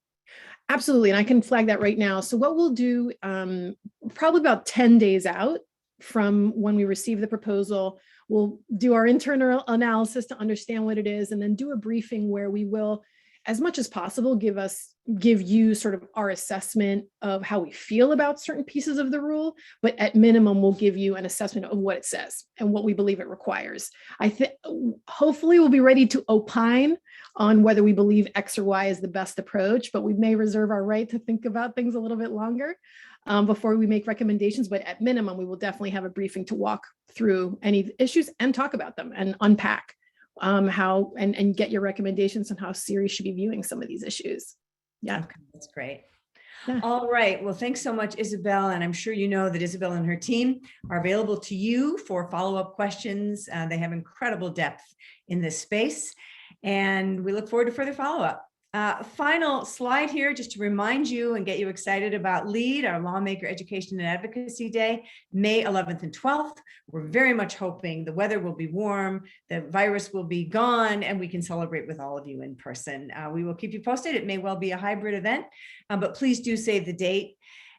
Speaker 10: Absolutely. And I can flag that right now. So what we'll do, probably about 10 days out from when we receive the proposal, we'll do our internal analysis to understand what it is, and then do a briefing where we will, as much as possible, give you sort of our assessment of how we feel about certain pieces of the rule, but at minimum, we'll give you an assessment of what it says and what we believe it requires. I think hopefully we'll be ready to opine on whether we believe X or Y is the best approach, but we may reserve our right to think about things a little bit longer before we make recommendations. But at minimum, we will definitely have a briefing to walk through any issues and talk about them and unpack how and get your recommendations on how Ceres should be viewing some of these issues. Yeah,
Speaker 1: okay, that's great.
Speaker 10: Yeah.
Speaker 1: All right. Well, thanks so much, Isabel. And I'm sure you know that Isabel and her team are available to you for follow-up questions. They have incredible depth in this space, and we look forward to further follow-up. Final slide here, just to remind you and get you excited about LEAD, our Lawmaker Education and Advocacy Day, May 11th and 12th. We're very much hoping the weather will be warm, the virus will be gone, and we can celebrate with all of you in person. We will keep you posted. It may well be a hybrid event, but please do save the date.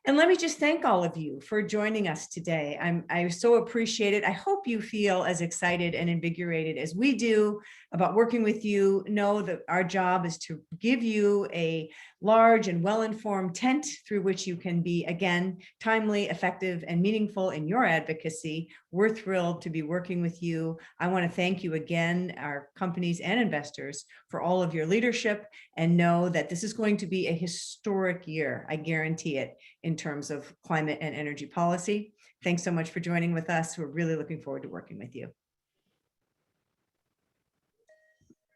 Speaker 1: And let me just thank all of you for joining us today. I so appreciate it. I hope you feel as excited and invigorated as we do about working with you. Know that our job is to give you a large and well-informed tent through which you can be, again, timely, effective, and meaningful in your advocacy. We're thrilled to be working with you. I want to thank you again, our companies and investors, for all of your leadership, and know that this is going to be a historic year. I guarantee it, in terms of climate and energy policy. Thanks so much for joining with us. We're really looking forward to working with you.